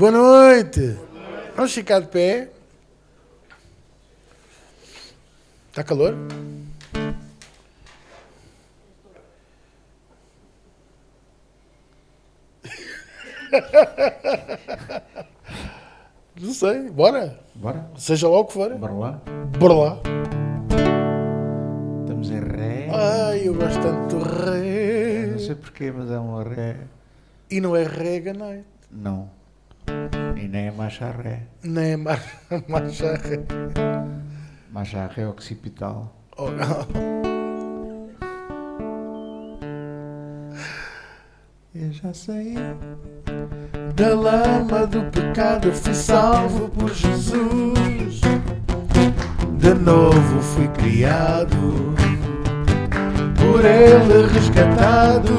Boa noite. Vamos ficar de pé. Está calor? Não sei. Bora. Bora? Seja lá o que for. Bora lá? Bora lá. Estamos em ré. Ai, eu gosto tanto do ré. Não sei porquê, mas é um ré. E não é rega night. Não. E nem é marcha ré. Nem é marcha ré. Marcha ré occipital. Oh. Eu já sei. Da lama do pecado eu fui salvo por Jesus. De novo fui criado, por Ele resgatado.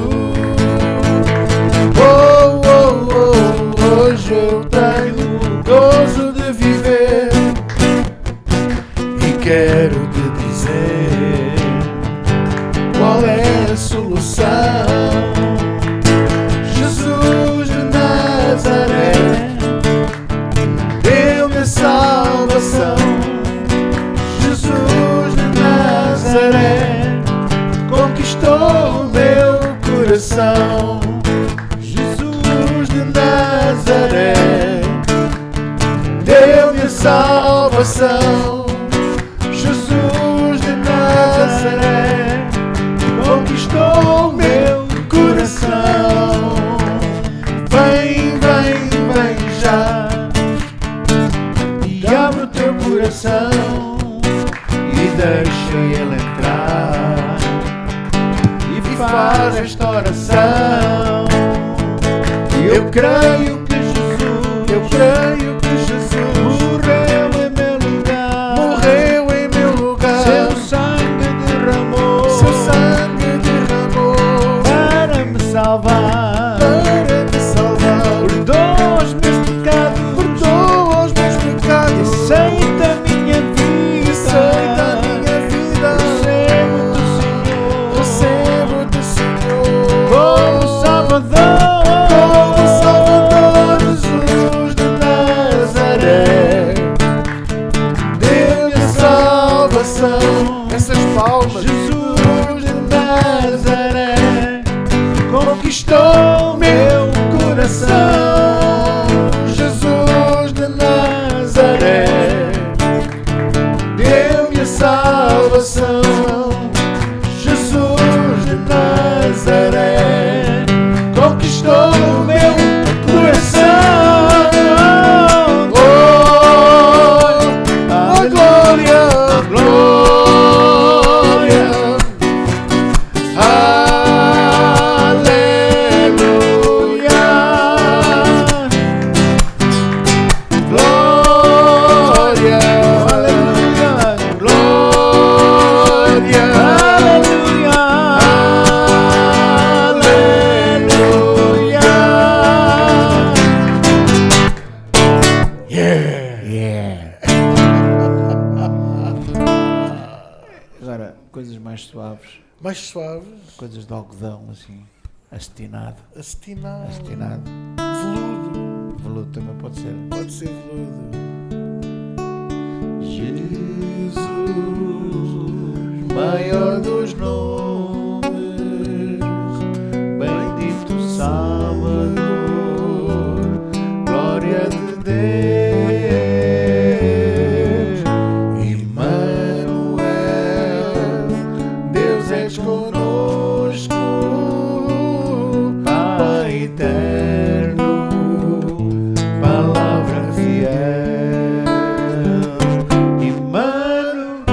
Oh, oh, oh, hoje eu tenho o gozo de viver e quero te dizer qual é a solução. Jesus de Nazaré deu-me a salvação. Jesus de Nazaré conquistou o meu coração. Jesus de Nazaré deu-me a salvação. Jesus de Nazaré conquistou o meu coração. Vem, vem, vem já e abre o teu coração e deixa Ele entrar e faz esta oração. Eu creio que Jesus morreu em meu lugar, seu sangue derramou para me salvar, perdoa os meus pecados, aceita a minha vida, recebo-te, Senhor, como Salvador. Jesus de Nazaré deu-me a salvação. Essas palmas. Jesus de Nazaré conquistou meu coração. Jesus de Nazaré deu-me a salvação. Jesus de Nazaré conquistou o meu coração. Oh, a glória, glória, aleluia, glória, aleluia, glória, aleluia, aleluia. Yeah. Agora, coisas mais suaves. Mais suaves, Coisas de algodão, assim. Acetinado. acetinado, veludo, Veludo também pode ser. pode ser veludo. Jesus, Maior dos nomes, bendito Salvador, glória de Deus, Emmanuel, Deus és conosco, Pai eterno, palavra fiel, Emmanuel,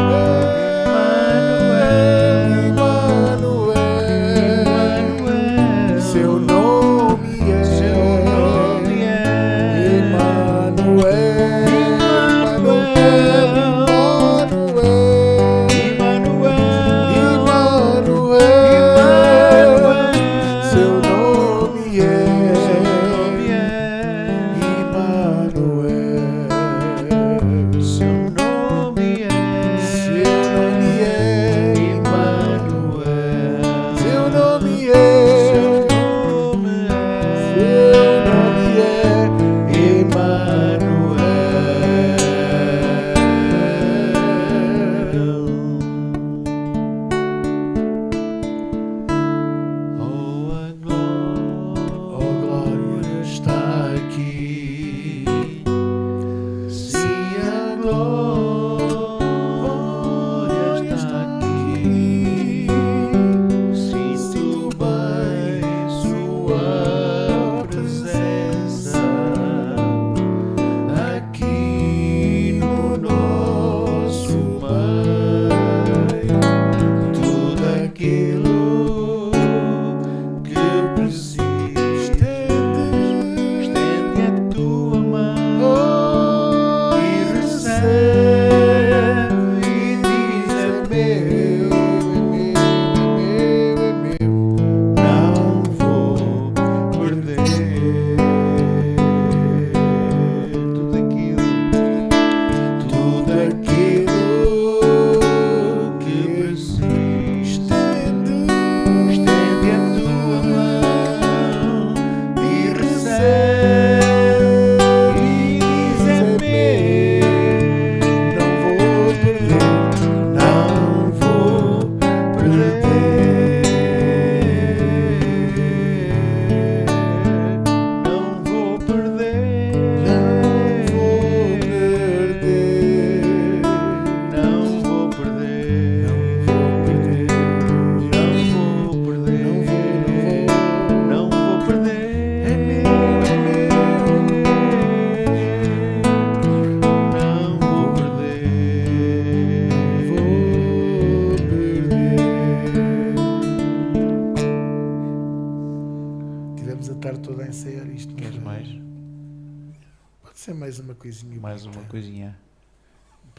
uma coisinha Mais bonita. uma coisinha.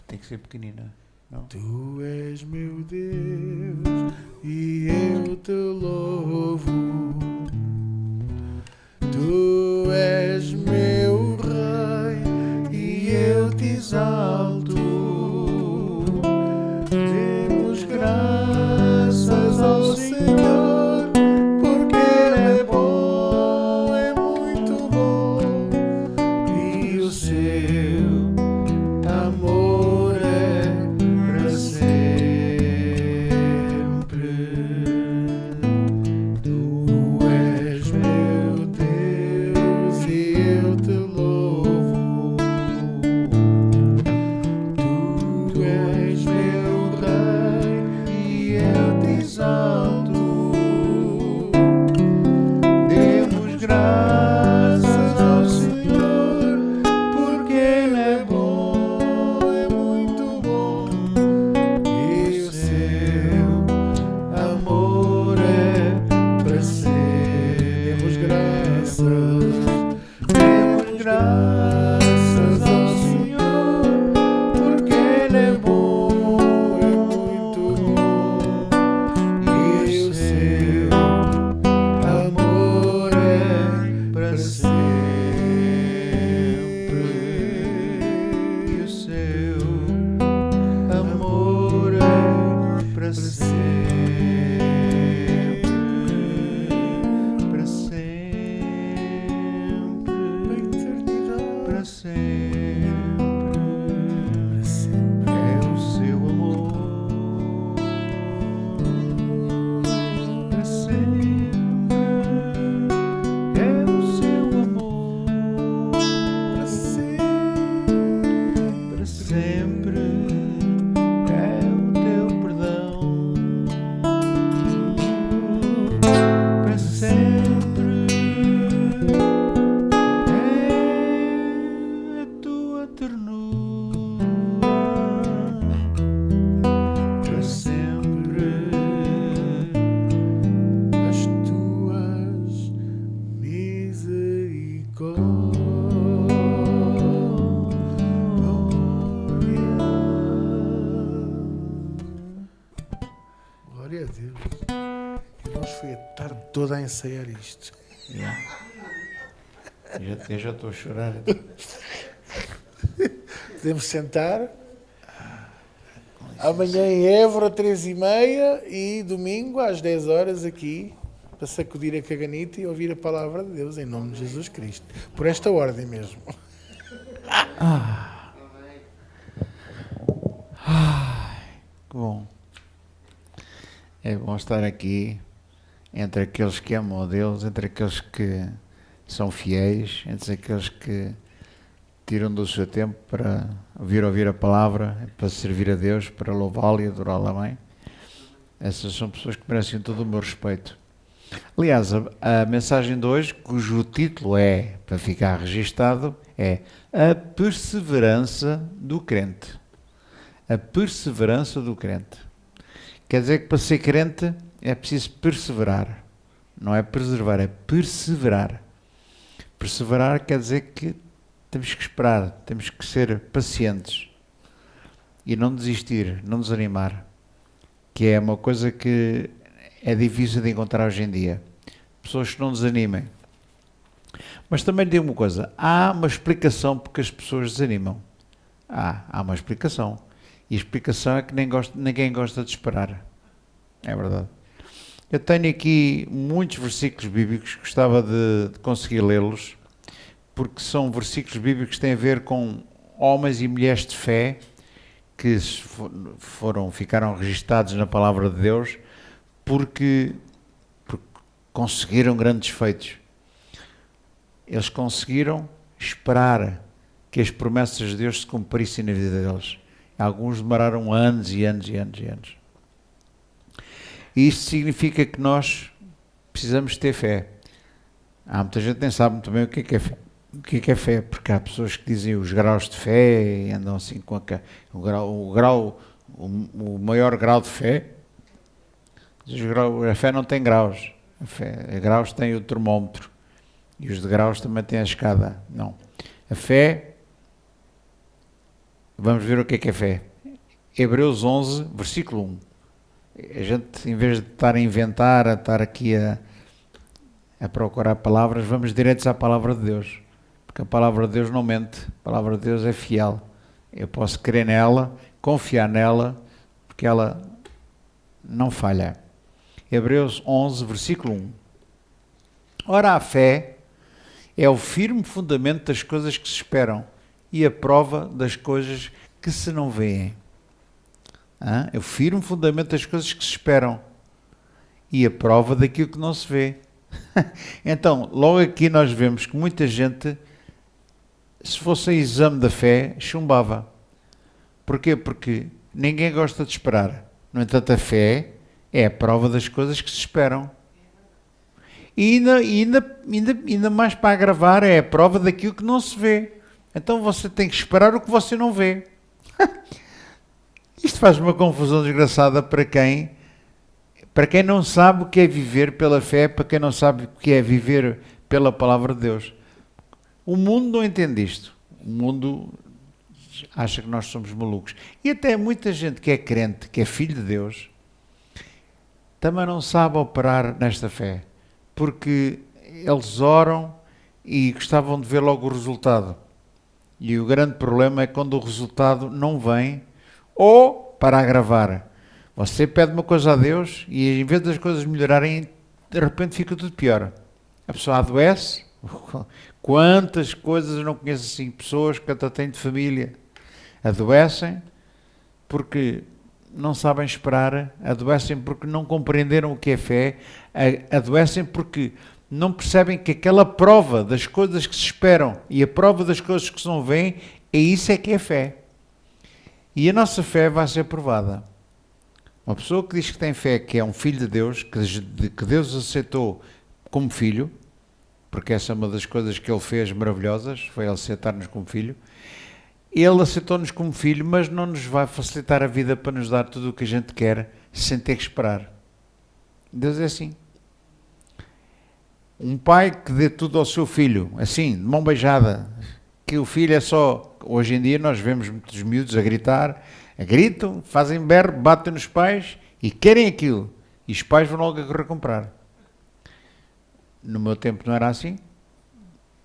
Tem que ser pequenina. Não? Tu és meu Deus e eu te louvo. Tu és meu Rei e eu te exalto. Demos graças ao Senhor, porque Ele é bom, é muito bom, e o seu amor é para sempre. Tu és meu Deus e eu te louvo. Tu és meu Rei e eu te exalto. Demos graças ao Senhor, porque Ele é bom, é muito bom, e o seu amor é para sempre. Demos graças ao Senhor, porque Ele é bom, é muito bom, e o seu amor é para sempre. E o seu amor é para sempre. Para sempre. Para sempre. É o seu amor. Para sempre. É o seu amor. Para sempre. É o teu perdão. Para sempre. É a tua ternura. Para sempre. As tuas misericórdias. Glória a Deus. E nós foi a tarde toda a ensaiar isto. Yeah. Eu já estou a chorar. Podemos sentar. Amanhã em Évora, 3h30, e domingo às 10 horas aqui, para sacudir a caganita e ouvir a palavra de Deus, em nome de Jesus Cristo. Por esta ordem mesmo. Que bom. É bom estar aqui entre aqueles que amam a Deus, entre aqueles que são fiéis, entre aqueles que tiram do seu tempo para ouvir a palavra, para servir a Deus, para louvá-lo e adorá-lo. Amém? Essas são pessoas que merecem todo o meu respeito. Aliás, a mensagem de hoje, cujo título é, para ficar registado, é A Perseverança do Crente. A perseverança do crente. Quer dizer que para ser crente é preciso perseverar. Não é preservar, é perseverar. Perseverar quer dizer que temos que esperar, temos que ser pacientes e não desistir, não desanimar, que é uma coisa que é difícil de encontrar hoje em dia. Pessoas que não desanimem. Mas também digo uma coisa, há uma explicação porque as pessoas desanimam. Há uma explicação. E a explicação é que ninguém gosta de esperar. É verdade. Eu tenho aqui muitos versículos bíblicos, gostava de conseguir lê-los, porque são versículos bíblicos que têm a ver com homens e mulheres de fé que ficaram registados na palavra de Deus porque conseguiram grandes feitos. Eles conseguiram esperar que as promessas de Deus se cumprissem na vida deles. Alguns demoraram anos e anos e anos e anos. E isto significa que nós precisamos ter fé. Há muita gente que nem sabe muito bem o que é fé. O que é fé? Porque há pessoas que dizem os graus de fé e andam assim com o maior grau de fé. A fé não tem graus. A graus tem o termómetro. E os de graus também têm a escada. Não. A fé Vamos ver o que é fé. Hebreus 11, versículo 1. A gente, em vez de estar a inventar, a estar aqui a procurar palavras, vamos diretos à palavra de Deus. Porque a palavra de Deus não mente, a palavra de Deus é fiel. Eu posso crer nela, confiar nela, porque ela não falha. Hebreus 11, versículo 1. Ora, a fé é o firme fundamento das coisas que se esperam e a prova das coisas que se não veem. É o firme fundamento das coisas que se esperam e a prova daquilo que não se vê. Então, logo aqui nós vemos que muita gente, se fosse exame da fé, chumbava. Porquê? Porque ninguém gosta de esperar. No entanto, a fé é a prova das coisas que se esperam. E ainda mais para agravar, é a prova daquilo que não se vê. Então você tem que esperar o que você não vê. Isto faz uma confusão desgraçada para quem não sabe o que é viver pela fé, para quem não sabe o que é viver pela palavra de Deus. O mundo não entende isto. O mundo acha que nós somos malucos. E até muita gente que é crente, que é filho de Deus, também não sabe operar nesta fé. Porque eles oram e gostavam de ver logo o resultado. E o grande problema é quando o resultado não vem, ou, para agravar, você pede uma coisa a Deus e em vez das coisas melhorarem, de repente fica tudo pior. A pessoa adoece. Quantas coisas eu não conheço assim, pessoas que até têm de família, adoecem porque não sabem esperar, adoecem porque não compreenderam o que é fé, adoecem porque não percebem que aquela prova das coisas que se esperam e a prova das coisas que se não veem, é isso é que é fé. E a nossa fé vai ser provada. Uma pessoa que diz que tem fé, que é um filho de Deus, que Deus aceitou como filho, porque essa é uma das coisas que ele fez maravilhosas, foi ele aceitar-nos como filho. Ele aceitou-nos como filho, mas não nos vai facilitar a vida para nos dar tudo o que a gente quer, sem ter que esperar. Deus é assim. Um pai que dê tudo ao seu filho, assim, de mão beijada, que o filho é só... Hoje em dia nós vemos muitos miúdos a gritar, gritam, fazem berro, batem nos pais e querem aquilo. E os pais vão logo a correr comprar. No meu tempo não era assim.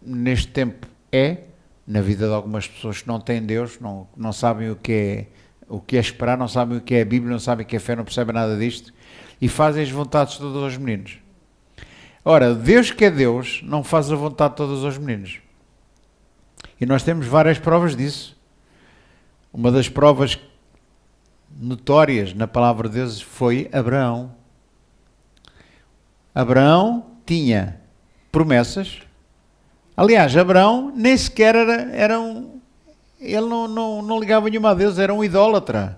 Neste tempo é. Na vida de algumas pessoas que não têm Deus, não sabem o que é esperar, não sabem o que é a Bíblia, não sabem o que é fé, não percebem nada disto e fazem as vontades todas aos meninos. Ora, Deus que é Deus não faz a vontade todas aos meninos. E nós temos várias provas disso. Uma das provas notórias na palavra de Deus foi Abraão. Abraão tinha promessas. Aliás, Abraão nem sequer era um... Ele não ligava nenhuma a Deus, era um idólatra.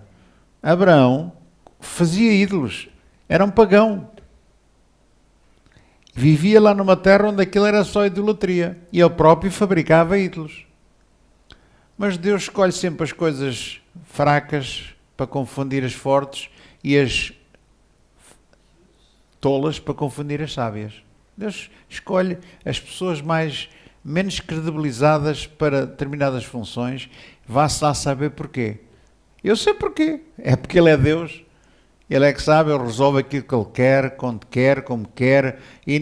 Abraão fazia ídolos, era um pagão. Vivia lá numa terra onde aquilo era só idolatria. E ele próprio fabricava ídolos. Mas Deus escolhe sempre as coisas fracas para confundir as fortes e as tolas para confundir as sábias. Deus escolhe as pessoas menos credibilizadas para determinadas funções. Vá-se lá saber porquê. Eu sei porquê. É porque Ele é Deus. Ele é que sabe, Ele resolve aquilo que Ele quer, quando quer, como quer, e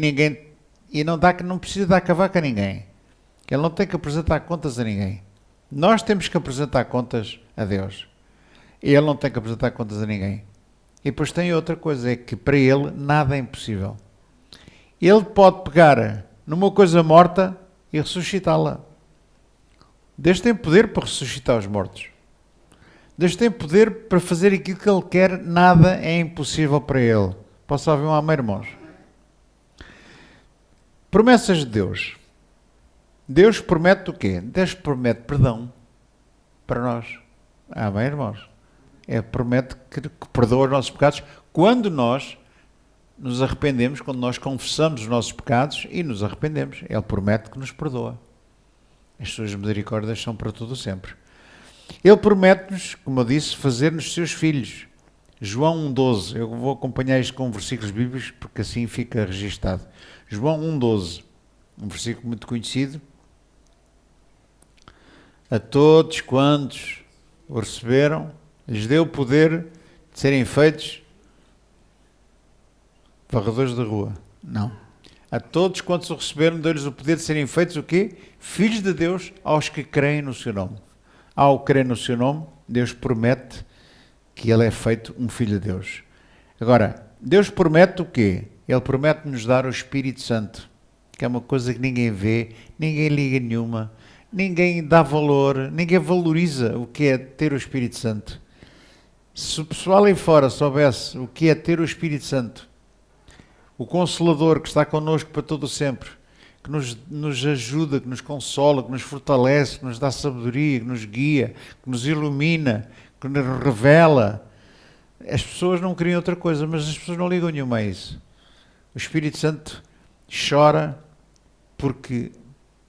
não precisa dar cavaco a ninguém. Ele não tem que apresentar contas a ninguém. Nós temos que apresentar contas a Deus. Ele não tem que apresentar contas a ninguém. E depois tem outra coisa, é que para Ele nada é impossível. Ele pode pegar numa coisa morta e ressuscitá-la. Deus tem poder para ressuscitar os mortos. Deus tem poder para fazer aquilo que Ele quer, nada é impossível para Ele. Posso ouvir um amém, irmãos? Promessas de Deus. Deus promete o quê? Deus promete perdão para nós. Amém, irmãos? Ele promete que perdoa os nossos pecados quando nós nos arrependemos, quando nós confessamos os nossos pecados e nos arrependemos. Ele promete que nos perdoa. As suas misericórdias são para todo sempre. Ele promete-nos, como eu disse, fazer-nos seus filhos. João 1,12. Eu vou acompanhar isto com versículos bíblicos porque assim fica registado. João 1,12. Um versículo muito conhecido. A todos quantos O receberam, lhes deu o poder de serem feitos varredores de rua. Não. A todos quantos o receberam, deu-lhes o poder de serem feitos o quê? Filhos de Deus aos que creem no seu nome. Ao crer no seu nome, Deus promete que ele é feito um filho de Deus. Agora, Deus promete o quê? Ele promete nos dar o Espírito Santo, que é uma coisa que ninguém vê, ninguém liga nenhuma, ninguém dá valor, ninguém valoriza o que é ter o Espírito Santo. Se o pessoal aí fora soubesse o que é ter o Espírito Santo, o Consolador que está connosco para todo o sempre, que nos ajuda, que nos consola, que nos fortalece, que nos dá sabedoria, que nos guia, que nos ilumina, que nos revela. As pessoas não queriam outra coisa, mas as pessoas não ligam nenhuma a isso. O Espírito Santo chora porque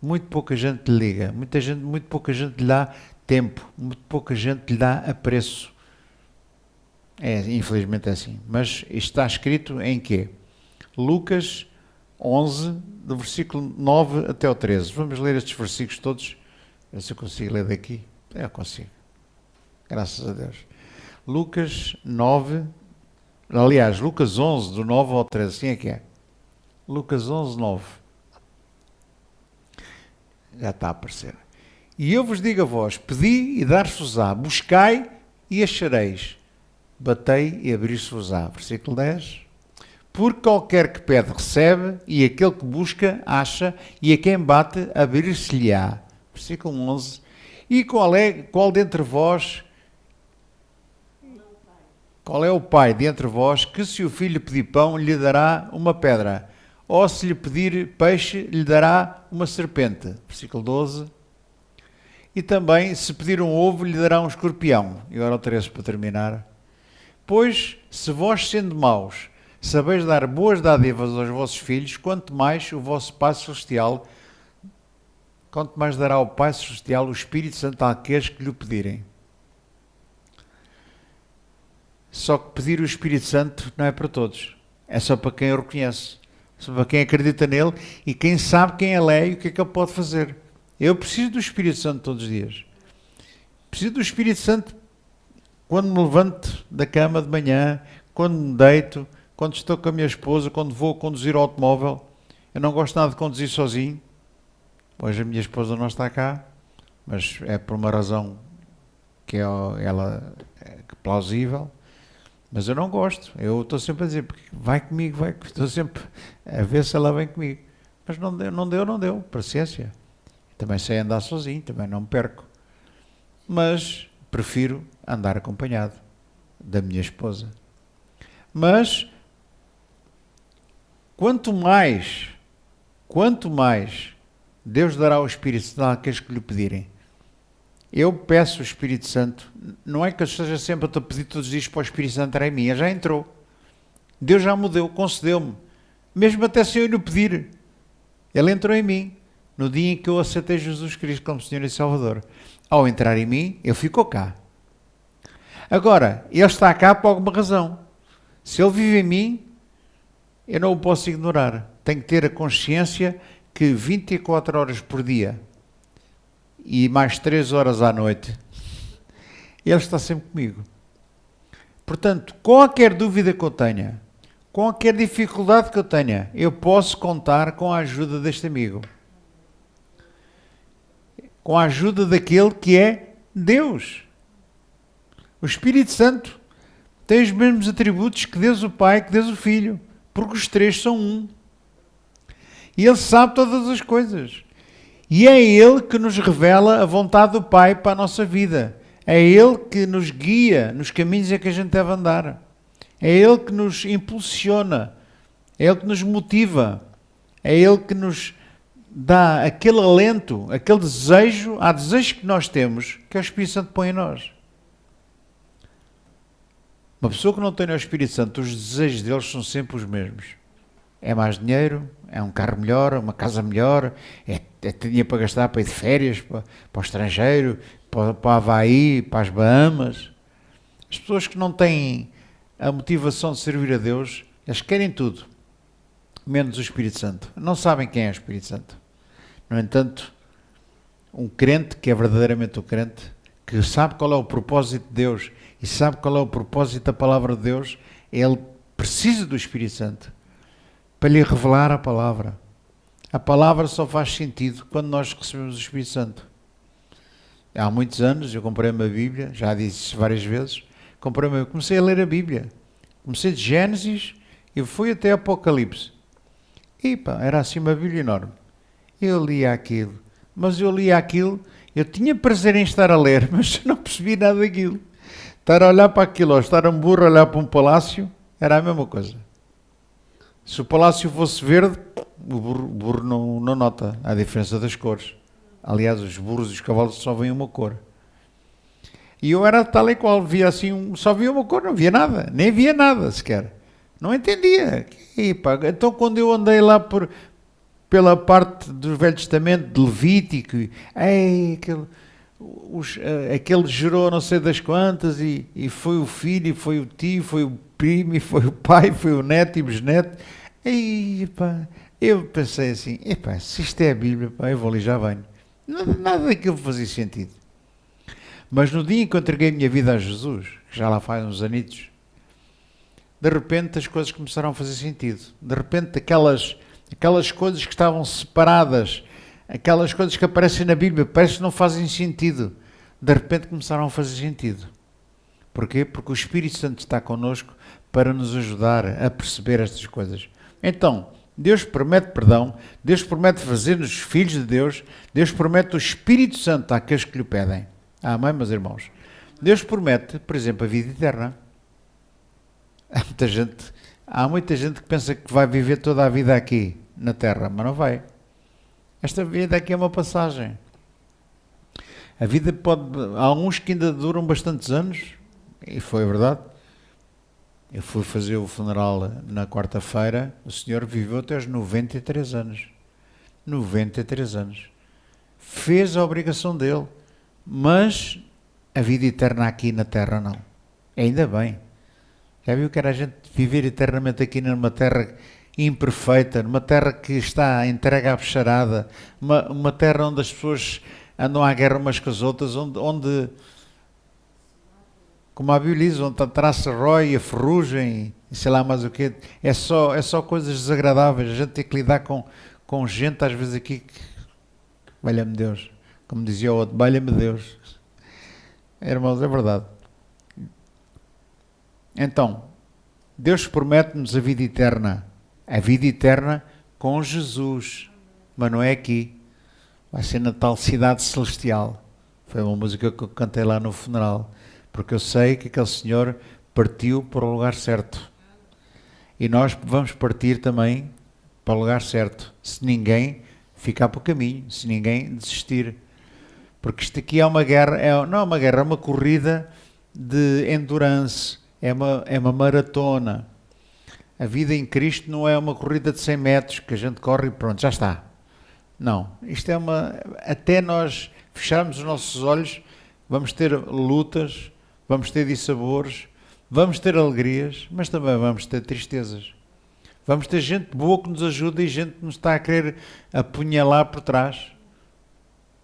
muito pouca gente lhe liga, muito pouca gente lhe dá tempo, muito pouca gente lhe dá apreço. Infelizmente é assim. Mas isto está escrito em quê? Lucas 11, do versículo 9 até o 13. Vamos ler estes versículos todos. Ver se eu consigo ler daqui. Eu consigo. Graças a Deus. Lucas 9, aliás, Lucas 11, do 9 ao 13. Assim é que é. Lucas 11, 9. Já está a aparecer. E eu vos digo a vós, pedi e dar-se-vos-á, buscai e achareis, batei e abrir-se-vos-á. Versículo 10. Porque qualquer que pede recebe, e aquele que busca acha, e a quem bate abrir-se-lhe-á. Versículo 11. E qual dentre vós, qual é o pai dentre vós, que se o filho pedir pão, lhe dará uma pedra? Ou se lhe pedir peixe, lhe dará uma serpente? Versículo 12. E também, se pedir um ovo, lhe dará um escorpião. E agora o 13 para terminar. Pois, se vós sendo maus, sabeis dar boas dádivas aos vossos filhos, quanto mais o vosso Pai Celestial, quanto mais dará ao Pai Celestial o Espírito Santo àqueles que lhe o pedirem. Só que pedir o Espírito Santo não é para todos. É só para quem o reconhece. Só para quem acredita nele e quem sabe quem ele é e o que é que ele pode fazer. Eu preciso do Espírito Santo todos os dias. Preciso do Espírito Santo quando me levanto da cama de manhã, quando me deito, quando estou com a minha esposa, quando vou conduzir o automóvel. Eu não gosto nada de conduzir sozinho. Hoje a minha esposa não está cá, mas é por uma razão que ela é plausível. Mas eu não gosto. Eu estou sempre a dizer, vai comigo, vai comigo. Estou sempre a ver se ela vem comigo. Mas não deu. Paciência. Também sei andar sozinho, também não me perco. Mas prefiro andar acompanhado da minha esposa. Mas quanto mais Deus dará o Espírito Santo àqueles que lhe pedirem. Eu peço o Espírito Santo, não é que eu esteja sempre a pedir todos os dias para o Espírito Santo entrar em mim, já entrou. Deus já me deu, concedeu-me, mesmo até sem eu lhe pedir. Ele entrou em mim, no dia em que eu aceitei Jesus Cristo como Senhor e Salvador. Ao entrar em mim, ele ficou cá. Agora, ele está cá por alguma razão. Se ele vive em mim, eu não o posso ignorar. Tenho que ter a consciência que 24 horas por dia e mais 3 horas à noite, ele está sempre comigo. Portanto, qualquer dúvida que eu tenha, qualquer dificuldade que eu tenha, eu posso contar com a ajuda deste amigo. Com a ajuda daquele que é Deus. O Espírito Santo tem os mesmos atributos que Deus o Pai, que Deus o Filho, porque os três são um. E Ele sabe todas as coisas. E é Ele que nos revela a vontade do Pai para a nossa vida. É Ele que nos guia nos caminhos em que a gente deve andar. É Ele que nos impulsiona. É Ele que nos motiva. É Ele que nos dá aquele alento, aquele desejo, há desejos que nós temos, que o Espírito Santo põe em nós. Uma pessoa que não tem o Espírito Santo, os desejos deles são sempre os mesmos. É mais dinheiro, é um carro melhor, uma casa melhor, é dinheiro para gastar para ir de férias, para o estrangeiro, para o Havaí, para as Bahamas. As pessoas que não têm a motivação de servir a Deus, eles querem tudo, menos o Espírito Santo. Não sabem quem é o Espírito Santo. No entanto, um crente, que é verdadeiramente um crente, que sabe qual é o propósito de Deus e sabe qual é o propósito da palavra de Deus, ele precisa do Espírito Santo para lhe revelar a palavra. A palavra só faz sentido quando nós recebemos o Espírito Santo. Há muitos anos eu comprei uma Bíblia, já disse várias vezes, comecei a ler a Bíblia. Comecei de Gênesis e fui até Apocalipse. E pá, era assim uma Bíblia enorme. Eu lia aquilo, eu tinha prazer em estar a ler, mas não percebi nada daquilo. Estar a olhar para aquilo, ou estar um burro a olhar para um palácio, era a mesma coisa. Se o palácio fosse verde, o burro não nota a diferença das cores. Aliás, os burros e os cavalos só veem uma cor. E eu era tal e qual, via assim, só via uma cor, não via nada, nem via nada sequer. Não entendia. Então quando eu andei lá pela parte do Velho Testamento, de Levítico, aquele gerou não sei das quantas, e foi o filho, e foi o tio, foi o primo, e foi o pai, foi o neto e bisneto. Eu pensei assim, se isto é a Bíblia, eu vou ali já venho. Nada daquilo fazia sentido. Mas no dia em que eu entreguei a minha vida a Jesus, que já lá faz uns anitos, de repente as coisas começaram a fazer sentido. De repente aquelas coisas que estavam separadas, aquelas coisas que aparecem na Bíblia, parece que não fazem sentido. De repente começaram a fazer sentido. Porquê? Porque o Espírito Santo está connosco para nos ajudar a perceber estas coisas. Então, Deus promete perdão, Deus promete fazer-nos filhos de Deus, Deus promete o Espírito Santo àqueles que lhe pedem. Amém, meus irmãos? Deus promete, por exemplo, a vida eterna. Há muita gente que pensa que vai viver toda a vida aqui na Terra, mas não vai. Esta vida aqui é uma passagem. A vida há uns que ainda duram bastantes anos, e foi verdade. Eu fui fazer o funeral na quarta-feira, o senhor viveu até aos 93 anos. 93 anos. Fez a obrigação dele, mas a vida eterna aqui na Terra não. Ainda bem. Já viu que era a gente viver eternamente aqui numa terra imperfeita, numa terra que está entregue à bicharada, uma terra onde as pessoas andam à guerra umas com as outras, onde como a Bíblia diz, onde a traça-rói, a ferrugem, e sei lá mais o quê, é só coisas desagradáveis. A gente tem que lidar com gente às vezes aqui que, valha-me Deus, como dizia o outro, valha-me Deus. Irmãos, é verdade. Então, Deus promete-nos a vida eterna com Jesus, mas não é aqui, vai ser na tal cidade celestial. Foi uma música que eu cantei lá no funeral, porque eu sei que aquele senhor partiu para o lugar certo, e nós vamos partir também para o lugar certo, se ninguém ficar para o caminho, se ninguém desistir, porque isto aqui é uma guerra, não é uma guerra, é uma corrida de endurance. É uma maratona. A vida em Cristo não é uma corrida de 100 metros que a gente corre e pronto, já está. Não. Isto é até nós fecharmos os nossos olhos, vamos ter lutas, vamos ter dissabores, vamos ter alegrias, mas também vamos ter tristezas. Vamos ter gente boa que nos ajuda e gente que nos está a querer apunhalar por trás,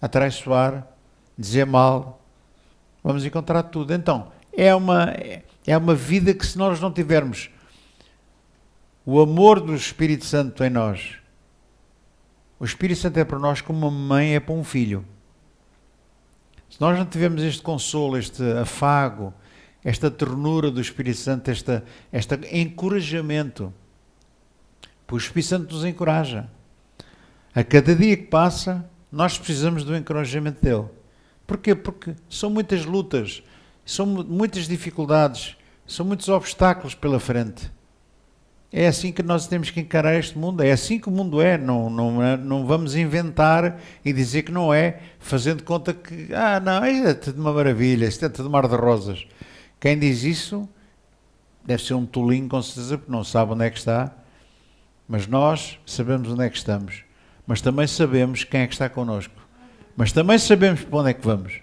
atraiçoar, dizer mal. Vamos encontrar tudo. Então, é uma vida que, se nós não tivermos o amor do Espírito Santo em nós, o Espírito Santo é para nós como uma mãe é para um filho. Se nós não tivermos este consolo, este afago, esta ternura do Espírito Santo, este encorajamento, o Espírito Santo nos encoraja. A cada dia que passa, nós precisamos do encorajamento dele. Porquê? Porque são muitas lutas, são muitas dificuldades, são muitos obstáculos pela frente. É assim que nós temos que encarar este mundo, é assim que o mundo é, não vamos inventar e dizer que não é, fazendo conta que, não, isto é tudo uma maravilha, isto é tudo mar de rosas. Quem diz isso deve ser um tolinho, com certeza, porque não sabe onde é que está, mas nós sabemos onde é que estamos, mas também sabemos quem é que está connosco, mas também sabemos para onde é que vamos.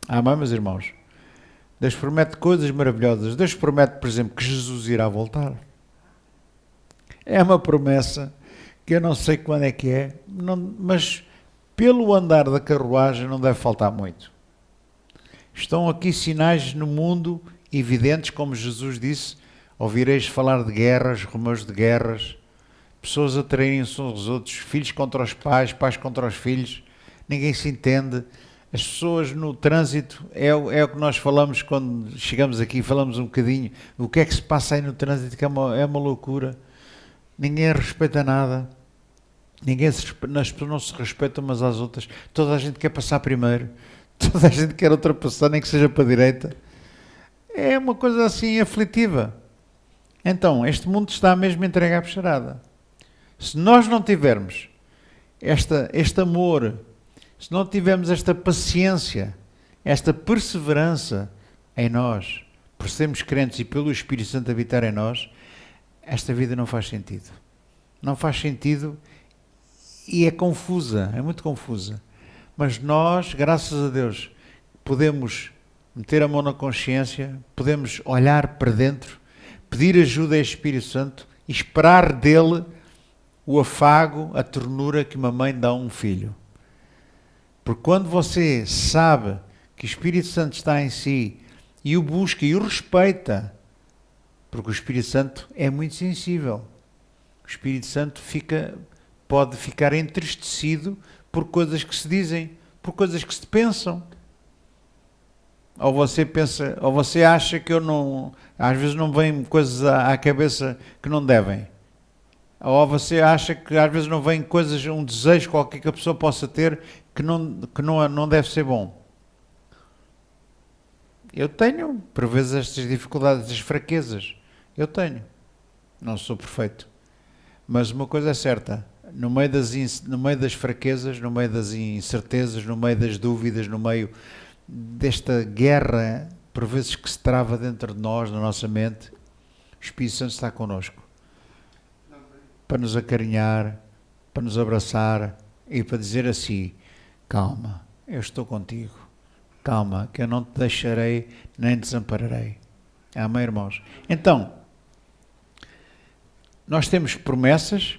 Amém, meus irmãos? Deus promete coisas maravilhosas. Deus promete, por exemplo, que Jesus irá voltar. É uma promessa que eu não sei quando é que é, mas pelo andar da carruagem não deve faltar muito. Estão aqui sinais no mundo evidentes, como Jesus disse, ouvireis falar de guerras, rumores de guerras, pessoas a traírem-se uns aos outros, filhos contra os pais, pais contra os filhos, ninguém se entende. As pessoas no trânsito, é o que nós falamos quando chegamos aqui, falamos um bocadinho, o que é que se passa aí no trânsito, que é uma loucura. Ninguém respeita nada, as pessoas não se respeitam umas às outras, toda a gente quer passar primeiro, toda a gente quer ultrapassar, nem que seja para a direita. É uma coisa assim aflitiva. Então, este mundo está mesmo entregue à bicharada. Se nós não tivermos este amor, se não tivermos esta paciência, esta perseverança em nós, por sermos crentes e pelo Espírito Santo habitar em nós, esta vida não faz sentido. Não faz sentido e é confusa, é muito confusa. Mas nós, graças a Deus, podemos meter a mão na consciência, podemos olhar para dentro, pedir ajuda ao Espírito Santo e esperar dele o afago, a ternura que uma mãe dá a um filho. Porque quando você sabe que o Espírito Santo está em si e o busca e o respeita, porque o Espírito Santo é muito sensível. O Espírito Santo pode ficar entristecido por coisas que se dizem, por coisas que se pensam. Ou você acha que às vezes não vêm coisas à cabeça que não devem. Ou você acha que às vezes não vêm coisas, um desejo qualquer que a pessoa possa ter que não deve ser bom. Eu tenho, por vezes, estas dificuldades, estas fraquezas. Eu tenho. Não sou perfeito. Mas uma coisa é certa. No meio das fraquezas, no meio das incertezas, no meio das dúvidas, no meio desta guerra, por vezes, que se trava dentro de nós, na nossa mente, o Espírito Santo está connosco. Para nos acarinhar, para nos abraçar e para dizer assim: calma, eu estou contigo. Calma, que eu não te deixarei nem te desampararei. Amém, irmãos? Então, nós temos promessas.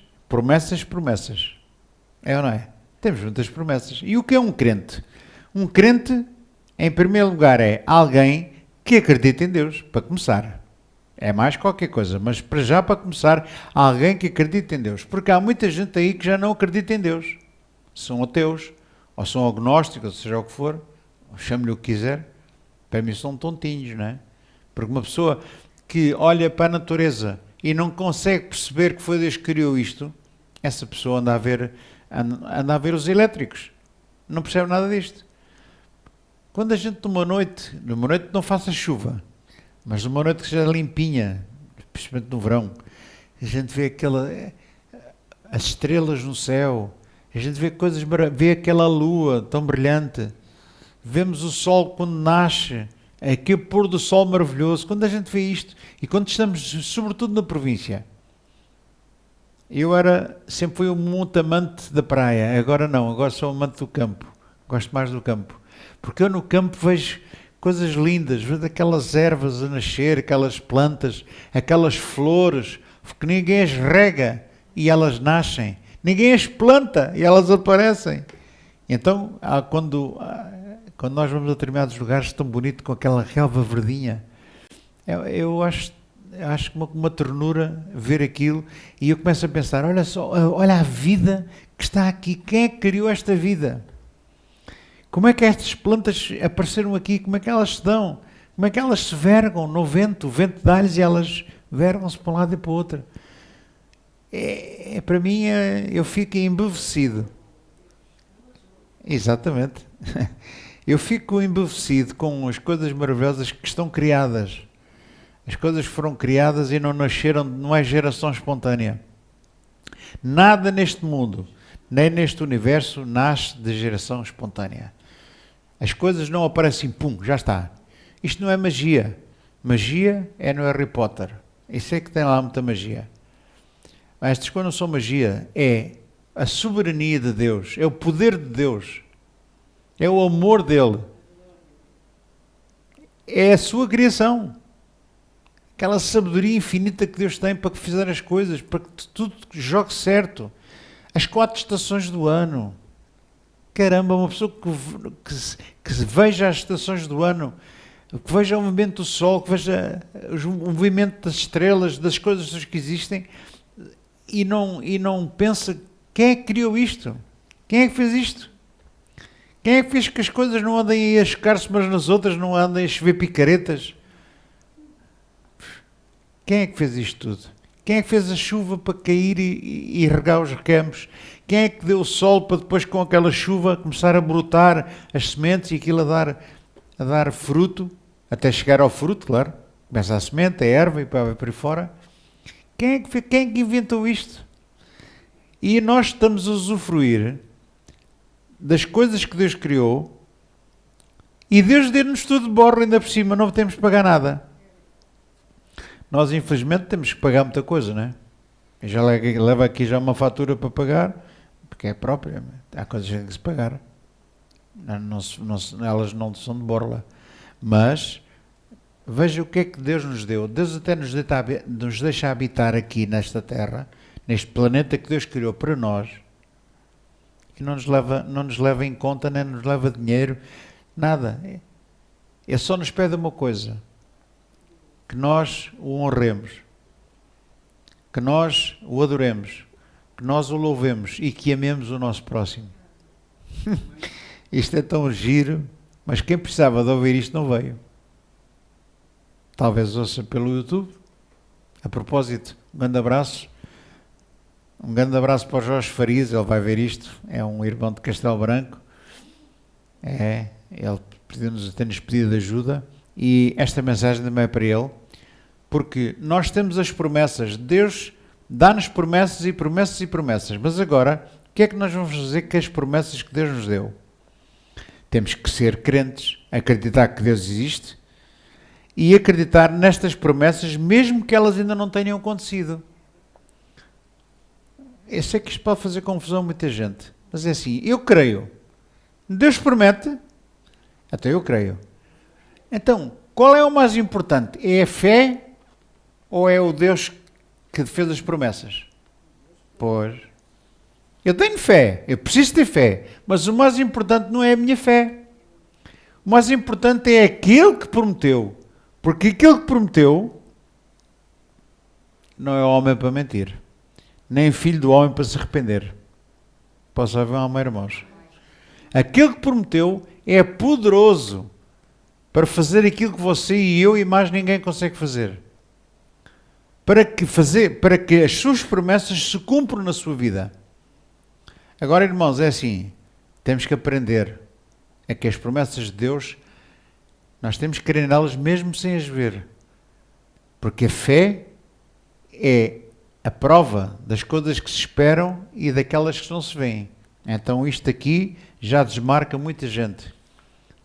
É ou não é? Temos muitas promessas. E o que é um crente? Um crente, em primeiro lugar, é alguém que acredita em Deus, para começar. É mais qualquer coisa, mas para começar, alguém que acredita em Deus. Porque há muita gente aí que já não acredita em Deus. São ateus, ou são agnósticos, ou seja o que for, chame-lhe o que quiser. Para mim são tontinhos, não é? Porque uma pessoa que olha para a natureza e não consegue perceber que foi Deus que criou isto, essa pessoa anda a ver os elétricos. Não percebe nada disto. Quando a gente numa noite não faça chuva, mas numa noite que seja limpinha, principalmente no verão, a gente vê as estrelas no céu, a gente vê aquela lua tão brilhante, vemos o sol quando nasce, aquele pôr do sol maravilhoso. Quando a gente vê isto, e quando estamos sobretudo na província, sempre fui muito amante da praia, agora não, agora sou amante do campo, gosto mais do campo, porque eu no campo vejo coisas lindas, vejo aquelas ervas a nascer, aquelas plantas, aquelas flores, que ninguém as rega e elas nascem, ninguém as planta e elas aparecem. Então, quando nós vamos a determinados lugares tão bonito, com aquela relva verdinha, eu acho que uma ternura ver aquilo, e eu começo a pensar, olha a vida que está aqui, quem é que criou esta vida? Como é que estas plantas apareceram aqui? Como é que elas se dão? Como é que elas se vergam no vento? O vento dá-lhes e elas vergam-se para um lado e para o outro. Para mim, eu fico embevecido. Exatamente. Eu fico embevecido com as coisas maravilhosas que estão criadas. As coisas foram criadas e não nasceram, não é geração espontânea. Nada neste mundo, nem neste universo, nasce de geração espontânea. As coisas não aparecem, pum, já está. Isto não é magia. Magia é no Harry Potter. Isso é que tem lá muita magia. Mas estas coisas não são magia. É a soberania de Deus. É o poder de Deus. É o amor dele. É a sua criação. Aquela sabedoria infinita que Deus tem para que fizer as coisas, para que tudo jogue certo. As 4 estações do ano. Caramba, uma pessoa que veja as estações do ano, que veja o movimento do sol, que veja o movimento das estrelas, das coisas que existem, e não pensa, quem é que criou isto? Quem é que fez isto? Quem é que fez que as coisas não andem a chocar-se umas nas outras, não andem a chover picaretas? Quem é que fez isto tudo? Quem é que fez a chuva para cair e regar os recampos? Quem é que deu o sol para depois, com aquela chuva, começar a brotar as sementes e aquilo a dar fruto, até chegar ao fruto, claro. Começa a semente, a erva e vai para aí fora. Quem é que inventou isto? E nós estamos a usufruir das coisas que Deus criou e Deus deu-nos tudo de borro ainda por cima, não temos que pagar nada. Nós, infelizmente, temos que pagar muita coisa, não é? Eu já levo aqui já uma fatura para pagar, porque é própria. Há coisas que tem que se pagar. Elas não são de borla. Mas, veja o que é que Deus nos deu. Deus até nos deixa habitar aqui nesta terra, neste planeta que Deus criou para nós, e não nos leva em conta, nem nos leva dinheiro, nada. Ele só nos pede uma coisa: que nós o honremos, que nós o adoremos, que nós o louvemos e que amemos o nosso próximo. Isto é tão giro, mas quem precisava de ouvir isto não veio. Talvez ouça pelo YouTube. A propósito, um grande abraço para o Jorge Farias, ele vai ver isto, é um irmão de Castelo Branco, ele tem-nos pedido ajuda, e esta mensagem também é para ele, porque nós temos as promessas, Deus dá-nos promessas e promessas e promessas, mas agora, o que é que nós vamos fazer com as promessas que Deus nos deu? Temos que ser crentes, acreditar que Deus existe, e acreditar nestas promessas, mesmo que elas ainda não tenham acontecido. Eu sei que isto pode fazer confusão a muita gente, mas é assim, eu creio. Deus promete, até eu creio. Então, qual é o mais importante? É a fé ou é o Deus que fez as promessas? Pois. Eu tenho fé, eu preciso ter fé, mas o mais importante não é a minha fé. O mais importante é aquele que prometeu, porque aquele que prometeu não é homem para mentir, nem filho do homem para se arrepender. Posso haver um amém, irmãos? Aquele que prometeu é poderoso para fazer aquilo que você e eu e mais ninguém consegue fazer. Para que as suas promessas se cumpram na sua vida. Agora, irmãos, é assim, temos que aprender a que as promessas de Deus, nós temos que crer nelas mesmo sem as ver. Porque a fé é a prova das coisas que se esperam e daquelas que não se veem. Então isto aqui já desmarca muita gente.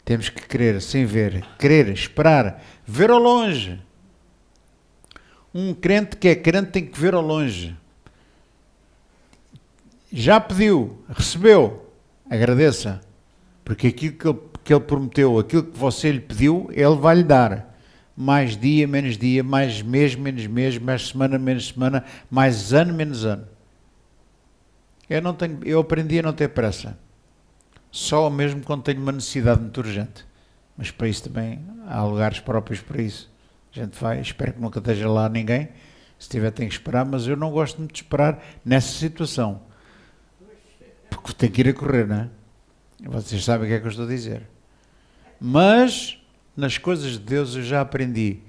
Temos que crer sem ver, crer, esperar, ver ao longe. Um crente que é crente tem que ver ao longe. Já pediu, recebeu, agradeça. Porque aquilo que ele prometeu, aquilo que você lhe pediu, ele vai lhe dar. Mais dia, mais mês, menos mês, mais semana, menos semana, mais ano, menos ano. Eu aprendi a não ter pressa. Só mesmo quando tenho uma necessidade muito urgente. Mas para isso também há lugares próprios para isso. A gente vai, espero que nunca esteja lá ninguém. Se tiver, tem que esperar, mas eu não gosto muito de esperar nessa situação. Porque tem que ir a correr, não é? Vocês sabem o que é que eu estou a dizer. Mas nas coisas de Deus eu já aprendi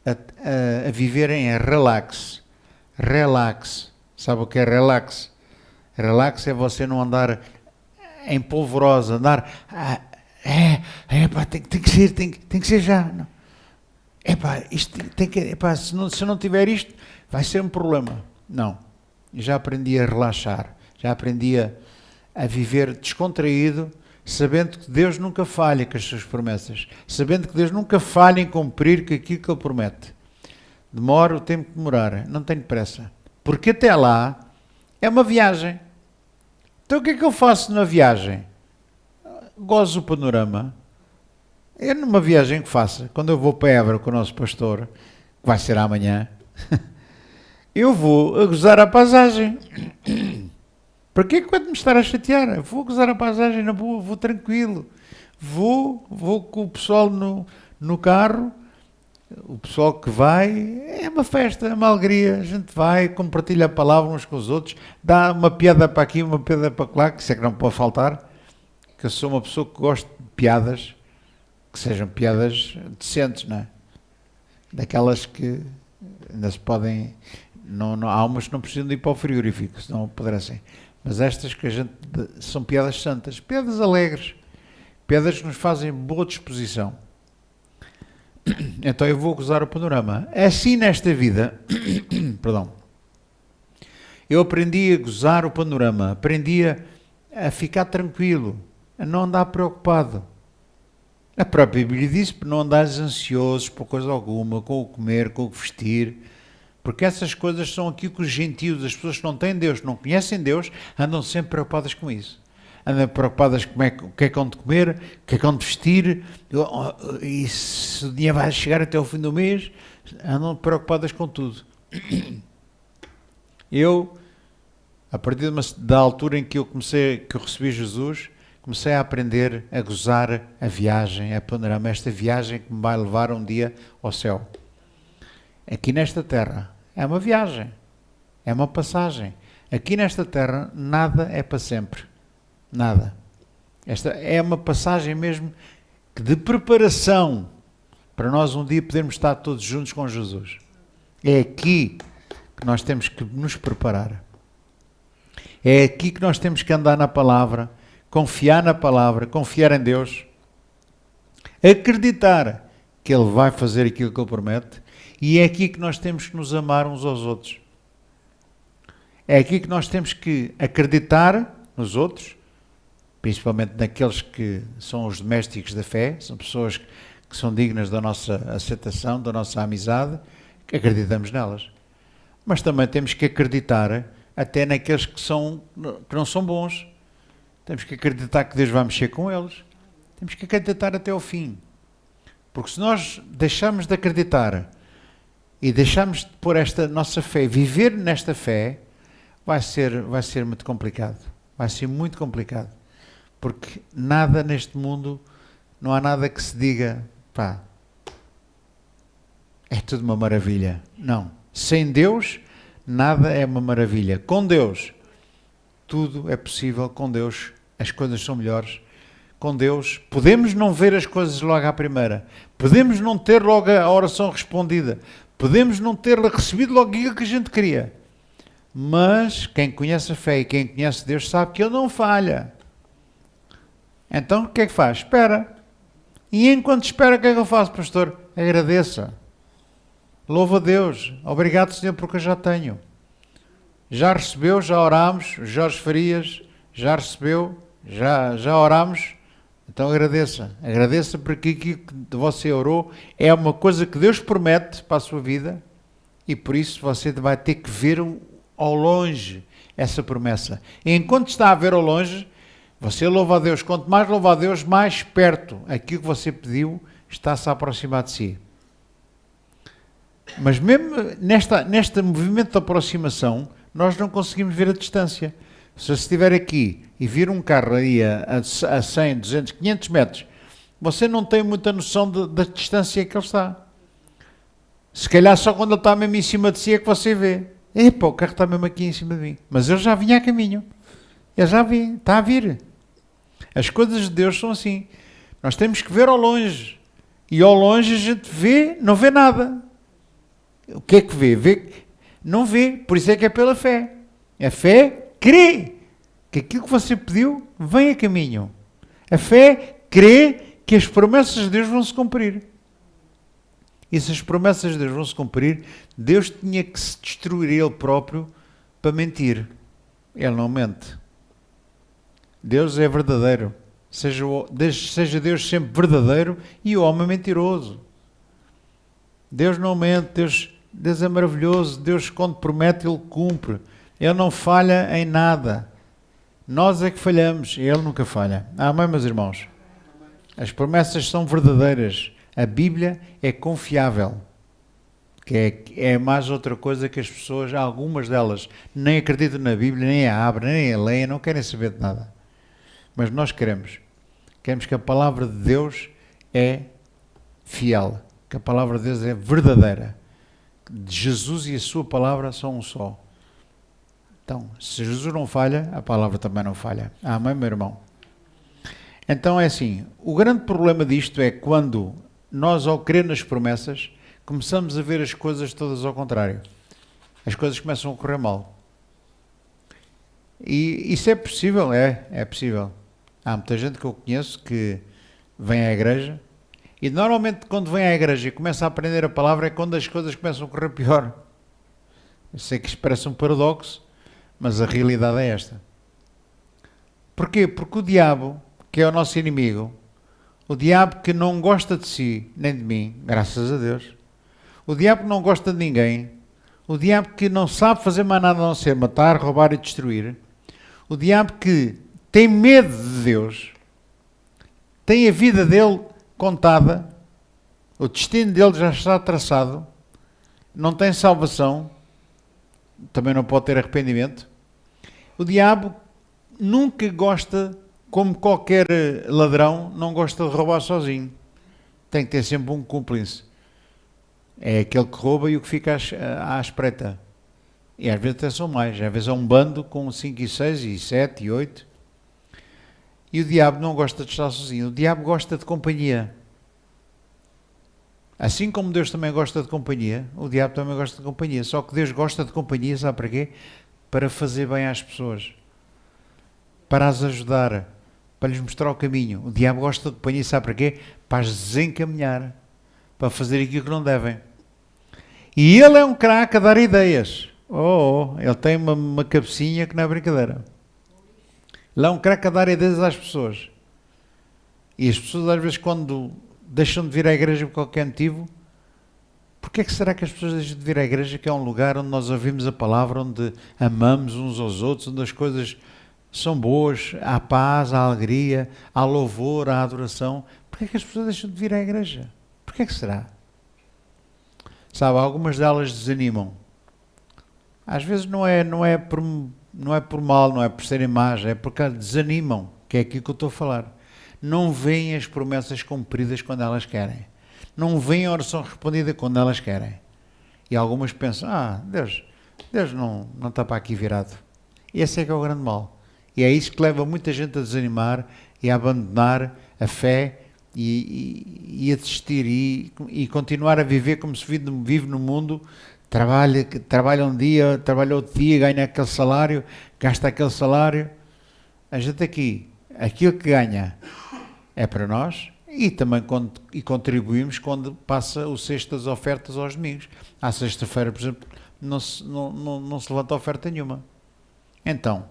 a viver em relax. Relax. Sabe o que é relax? Relax é você não andar em polvorosa, andar... tem que ser já. Não. Isto tem que... se eu não tiver isto, vai ser um problema. Não. Eu já aprendi a relaxar. Já aprendi a viver descontraído, sabendo que Deus nunca falha com as suas promessas, sabendo que Deus nunca falha em cumprir com aquilo que Ele promete. Demora o tempo que demorar, não tenho pressa, porque até lá é uma viagem. Então o que é que eu faço na viagem? Gozo o panorama. É numa viagem que faça, quando eu vou para Évora com o nosso pastor, que vai ser amanhã, eu vou a gozar a paisagem. Para que é que vai me estar a chatear? Vou gozar a paisagem na boa, vou tranquilo. Vou com o pessoal no carro, o pessoal que vai, é uma festa, é uma alegria. A gente vai, compartilha a palavra uns com os outros, dá uma piada para aqui, uma piada para lá, que isso é que não pode faltar. Que eu sou uma pessoa que gosto de piadas, que sejam piadas decentes, não é? Daquelas que ainda se podem... há umas que não precisam de ir para o frigorífico, senão apodrecem. Mas estas que a gente... são piadas santas, piadas alegres, piadas que nos fazem boa disposição. Então eu vou gozar o panorama. Assim nesta vida, perdão, eu aprendi a gozar o panorama, aprendi a ficar tranquilo, a não andar preocupado. A própria Bíblia diz para não andares ansiosos por coisa alguma, com o comer, com o vestir, porque essas coisas são aquilo que os gentios, as pessoas que não têm Deus, não conhecem Deus, andam sempre preocupadas com isso. Andam preocupadas com o que é que hão de comer, o que é que hão de vestir, e se o dinheiro vai chegar até ao fim do mês, andam preocupadas com tudo. Eu, a partir da altura em que eu recebi Jesus, comecei a aprender a gozar a viagem, a panorama, esta viagem que me vai levar um dia ao céu. Aqui nesta terra é uma viagem, é uma passagem. Aqui nesta terra nada é para sempre. Nada. Esta é uma passagem mesmo de preparação para nós um dia podermos estar todos juntos com Jesus. É aqui que nós temos que nos preparar. É aqui que nós temos que andar na palavra, confiar na palavra, confiar em Deus, acreditar que Ele vai fazer aquilo que Ele promete, e é aqui que nós temos que nos amar uns aos outros. É aqui que nós temos que acreditar nos outros, principalmente naqueles que são os domésticos da fé, são pessoas que são dignas da nossa aceitação, da nossa amizade, que acreditamos nelas. Mas também temos que acreditar até naqueles que não são bons. Temos que acreditar que Deus vai mexer com eles. Temos que acreditar até ao fim. Porque se nós deixarmos de acreditar e deixarmos de pôr esta nossa fé, viver nesta fé, vai ser muito complicado. Vai ser muito complicado. Porque nada neste mundo, não há nada que se diga, pá, é tudo uma maravilha. Não. Sem Deus, nada é uma maravilha. Com Deus, tudo é possível. Com Deus, as coisas são melhores. Com Deus, podemos não ver as coisas logo à primeira. Podemos não ter logo a oração respondida. Podemos não ter recebido logo aquilo que a gente queria. Mas quem conhece a fé e quem conhece Deus sabe que Ele não falha. Então, o que é que faz? Espera. E enquanto espera, o que é que eu faço, pastor? Agradeça. Louva a Deus. Obrigado, Senhor, porque eu já tenho. Já recebeu, já orámos. Jorge Farias já recebeu, já orámos. Então agradeça. Agradeça porque aquilo que você orou é uma coisa que Deus promete para a sua vida e por isso você vai ter que ver ao longe essa promessa. E enquanto está a ver ao longe, você louva a Deus. Quanto mais louva a Deus, mais perto aquilo que você pediu está-se a aproximar de si. Mas mesmo neste movimento de aproximação, nós não conseguimos ver a distância. Se estiver aqui e vir um carro aí a 100, 200, 500 metros, você não tem muita noção da distância que ele está. Se calhar só quando ele está mesmo em cima de si é que você vê. Epa, o carro está mesmo aqui em cima de mim. Mas ele já vinha a caminho. Ele já vinha, está a vir. As coisas de Deus são assim. Nós temos que ver ao longe. E ao longe a gente vê, não vê nada. O que é que vê? Não vê. Por isso é que é pela fé. A fé crê que aquilo que você pediu vem a caminho. A fé crê que as promessas de Deus vão se cumprir. E se as promessas de Deus vão se cumprir, Deus tinha que se destruir Ele próprio para mentir. Ele não mente. Deus é verdadeiro. Seja Deus sempre verdadeiro e o homem mentiroso. Deus não mente. Deus é maravilhoso. Deus, quando promete, Ele cumpre. Ele não falha em nada. Nós é que falhamos. Ele nunca falha. Amém, meus irmãos? As promessas são verdadeiras. A Bíblia é confiável. que é mais outra coisa que as pessoas, algumas delas, nem acreditam na Bíblia, nem a abrem, nem a leem, não querem saber de nada. Mas nós queremos que a palavra de Deus é fiel, que a palavra de Deus é verdadeira. Jesus e a sua palavra são um só. Então, se Jesus não falha, a palavra também não falha. Amém, meu irmão? Então é assim, o grande problema disto é quando nós, ao crer nas promessas, começamos a ver as coisas todas ao contrário. As coisas começam a correr mal. E isso é possível? É possível. Há muita gente que eu conheço que vem à igreja e normalmente quando vem à igreja e começa a aprender a palavra é quando as coisas começam a correr pior. Eu sei que isto parece um paradoxo, mas a realidade é esta. Porquê? Porque o diabo, que é o nosso inimigo, o diabo que não gosta de si, nem de mim, graças a Deus, o diabo que não gosta de ninguém, o diabo que não sabe fazer mais nada a não ser matar, roubar e destruir, o diabo que tem medo de Deus, tem a vida dele contada, o destino dele já está traçado, não tem salvação, também não pode ter arrependimento. O diabo nunca gosta, como qualquer ladrão, não gosta de roubar sozinho. Tem que ter sempre um cúmplice. É aquele que rouba e o que fica à espreita. E às vezes até são mais. Às vezes é um bando com 5 e 6 e 7 e 8. E o diabo não gosta de estar sozinho. O diabo gosta de companhia. Assim como Deus também gosta de companhia, o diabo também gosta de companhia. Só que Deus gosta de companhia, sabe para quê? Para fazer bem às pessoas. Para as ajudar. Para lhes mostrar o caminho. O diabo gosta de companhia, sabe para quê? Para as desencaminhar. Para fazer aquilo que não devem. E ele é um craque a dar ideias. Ele tem uma cabecinha que não é brincadeira. Ele é um craque a dar ideias às pessoas. E as pessoas às vezes quando deixam de vir à igreja por qualquer motivo, porquê é que será que as pessoas deixam de vir à igreja, que é um lugar onde nós ouvimos a palavra, onde amamos uns aos outros, onde as coisas são boas, há paz, há alegria, há louvor, há adoração? Porquê é que as pessoas deixam de vir à igreja? Porquê é que será? Sabe, algumas delas desanimam. Às vezes não é por mal, não é por serem más, é porque desanimam, que é aquilo que eu estou a falar. Não veem as promessas cumpridas quando elas querem. Não veem a oração respondida quando elas querem. E algumas pensam, Deus não está para aqui virado. E esse é que é o grande mal. E é isso que leva muita gente a desanimar e a abandonar a fé e a desistir e continuar a viver como se vive no mundo. Trabalha um dia, trabalha outro dia, ganha aquele salário, gasta aquele salário. A gente aqui, aquilo que ganha é para nós e também contribuímos quando passa o cesto das ofertas aos domingos. À sexta-feira, por exemplo, não se levanta oferta nenhuma. Então,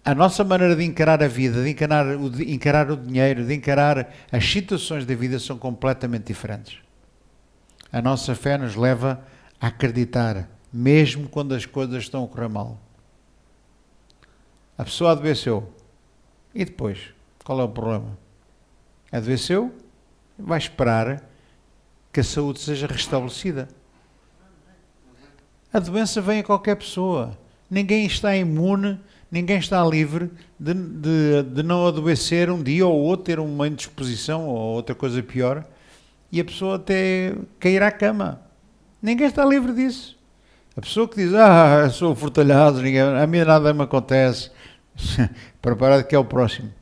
a nossa maneira de encarar a vida, de encarar o dinheiro, de encarar as situações da vida são completamente diferentes. A nossa fé nos leva a acreditar, mesmo quando as coisas estão a correr mal. A pessoa adoeceu. E depois? Qual é o problema? Adoeceu? Vai esperar que a saúde seja restabelecida. A doença vem a qualquer pessoa. Ninguém está imune, ninguém está livre de não adoecer um dia ou outro, ter uma indisposição ou outra coisa pior, e a pessoa até cair à cama. Ninguém está livre disso. A pessoa que diz, sou fortalhado, a mim nada me acontece, preparado que é o próximo.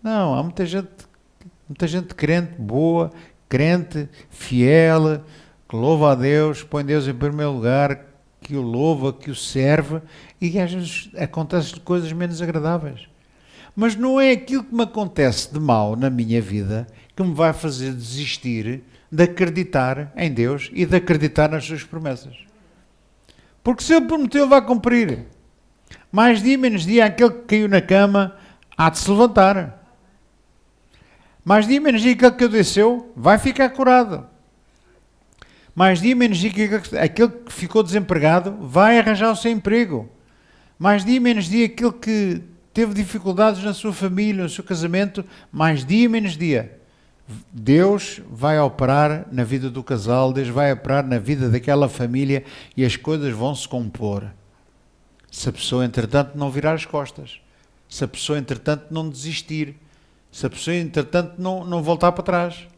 Não, há muita gente crente, boa, crente, fiel, que louva a Deus, põe Deus em primeiro lugar, que o louva, que o serve, e às vezes acontecem coisas menos agradáveis. Mas não é aquilo que me acontece de mal na minha vida que me vai fazer desistir de acreditar em Deus e de acreditar nas suas promessas. Porque se Ele prometeu, Ele vai cumprir. Mais dia, menos dia, aquele que caiu na cama há de se levantar. Mais dia, menos dia, aquele que adoeceu vai ficar curado. Mais dia, menos dia, aquele que ficou desempregado vai arranjar o seu emprego. Mais dia, menos dia, aquele que teve dificuldades na sua família, no seu casamento, mais dia, menos dia, Deus vai operar na vida do casal, Deus vai operar na vida daquela família e as coisas vão se compor. Se a pessoa, entretanto, não virar as costas, se a pessoa, entretanto, não desistir, se a pessoa, entretanto, não voltar para trás.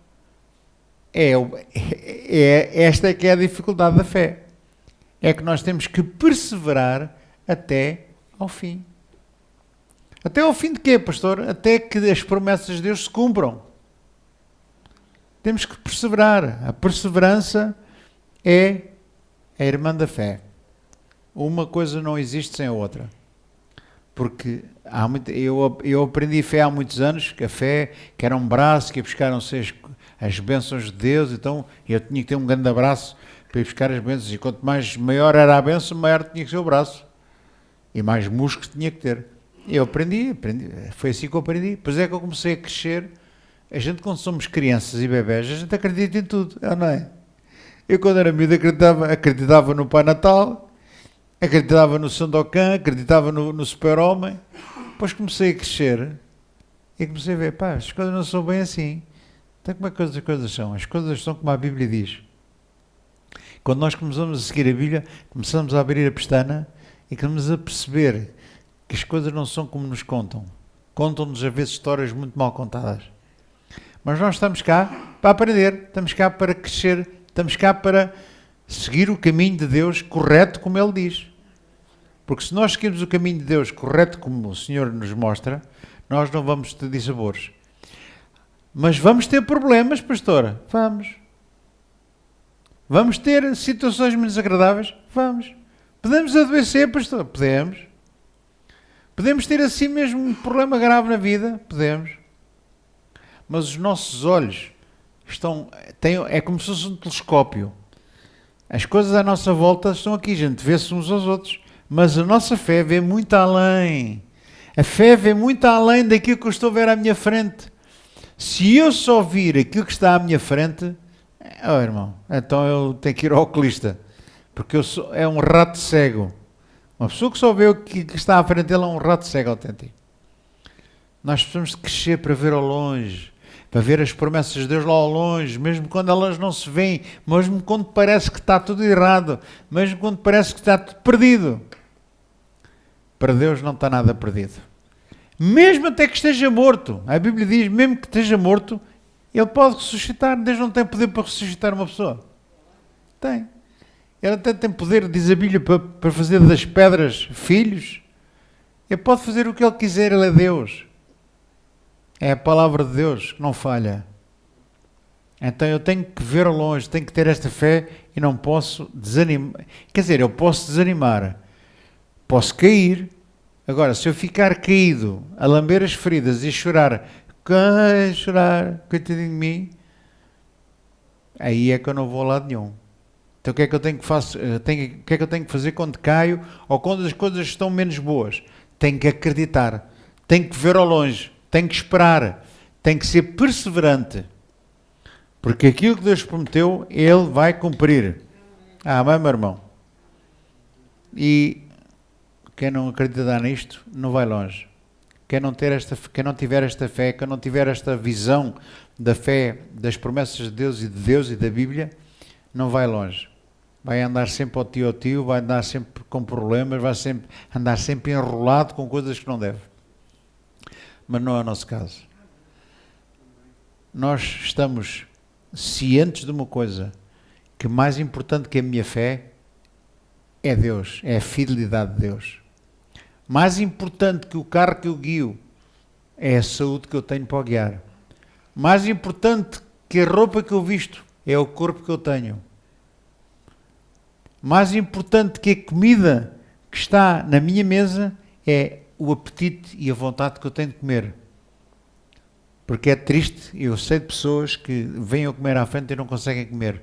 Esta é que é a dificuldade da fé. É que nós temos que perseverar até ao fim. Até ao fim de quê, pastor? Até que as promessas de Deus se cumpram. Temos que perseverar. A perseverança é a irmã da fé. Uma coisa não existe sem a outra. Porque eu aprendi fé há muitos anos, que a fé que era um braço, que ia buscar as bênçãos de Deus, então eu tinha que ter um grande abraço para ir buscar as bênçãos, e quanto mais maior era a bênção, maior tinha que ser o braço. E mais músculos tinha que ter. E eu aprendi, foi assim que eu aprendi. Depois é que eu comecei a crescer. A gente, quando somos crianças e bebés, a gente acredita em tudo, não é? Eu, quando era miúdo, acreditava no Pai Natal, acreditava no Sandokan, acreditava no Super-Homem. Depois comecei a crescer e comecei a ver, pá, as coisas não são bem assim. Então, como é que as coisas são? As coisas são como a Bíblia diz. Quando nós começamos a seguir a Bíblia, começamos a abrir a pestana e começamos a perceber que as coisas não são como nos contam. Contam-nos, às vezes, histórias muito mal contadas. Mas nós estamos cá para aprender, estamos cá para crescer, estamos cá para seguir o caminho de Deus correto como Ele diz. Porque se nós seguirmos o caminho de Deus correto como o Senhor nos mostra, nós não vamos ter dissabores. Mas vamos ter problemas, pastora? Vamos. Vamos ter situações menos agradáveis? Vamos. Podemos adoecer, pastor? Podemos. Podemos ter assim mesmo um problema grave na vida? Podemos. Mas os nossos olhos é como se fosse um telescópio. As coisas à nossa volta estão aqui, gente, vê-se uns aos outros. Mas a nossa fé vê muito além. A fé vê muito além daquilo que eu estou a ver à minha frente. Se eu só vir aquilo que está à minha frente, irmão, então eu tenho que ir ao oculista. Porque é um rato cego. Uma pessoa que só vê o que está à frente dele é um rato cego autêntico. Nós precisamos de crescer para ver ao longe, para ver as promessas de Deus lá ao longe, mesmo quando elas não se veem, mesmo quando parece que está tudo errado, mesmo quando parece que está tudo perdido. Para Deus não está nada perdido. Mesmo até que esteja morto, a Bíblia diz, mesmo que esteja morto, Ele pode ressuscitar. Deus não tem poder para ressuscitar uma pessoa. Tem. Ele até tem poder, diz a Bíblia, para fazer das pedras filhos. Ele pode fazer o que Ele quiser, Ele é Deus. É a palavra de Deus que não falha. Então eu tenho que ver ao longe, tenho que ter esta fé e não posso desanimar. Quer dizer, eu posso desanimar, posso cair. Agora, se eu ficar caído, a lamber as feridas e chorar, coitadinho de mim, aí é que eu não vou a lado nenhum. Então o que é que eu tenho que fazer? O que é que eu tenho que fazer quando caio ou quando as coisas estão menos boas? Tenho que acreditar, tenho que ver ao longe, tenho que esperar, tenho que ser perseverante. Porque aquilo que Deus prometeu, Ele vai cumprir. Amém, meu irmão? E quem não acreditar nisto, não vai longe. Quem não tiver esta fé, quem não tiver esta visão da fé, das promessas de Deus e da Bíblia, não vai longe. Vai andar sempre ao tio, vai andar sempre com problemas, vai andar sempre enrolado com coisas que não deve. Mas não é o nosso caso. Nós estamos cientes de uma coisa, que mais importante que a minha fé é Deus, é a fidelidade de Deus. Mais importante que o carro que eu guio é a saúde que eu tenho para o guiar. Mais importante que a roupa que eu visto é o corpo que eu tenho. Mais importante que a comida que está na minha mesa é o apetite e a vontade que eu tenho de comer. Porque é triste, eu sei de pessoas que vêm a comer à frente e não conseguem comer.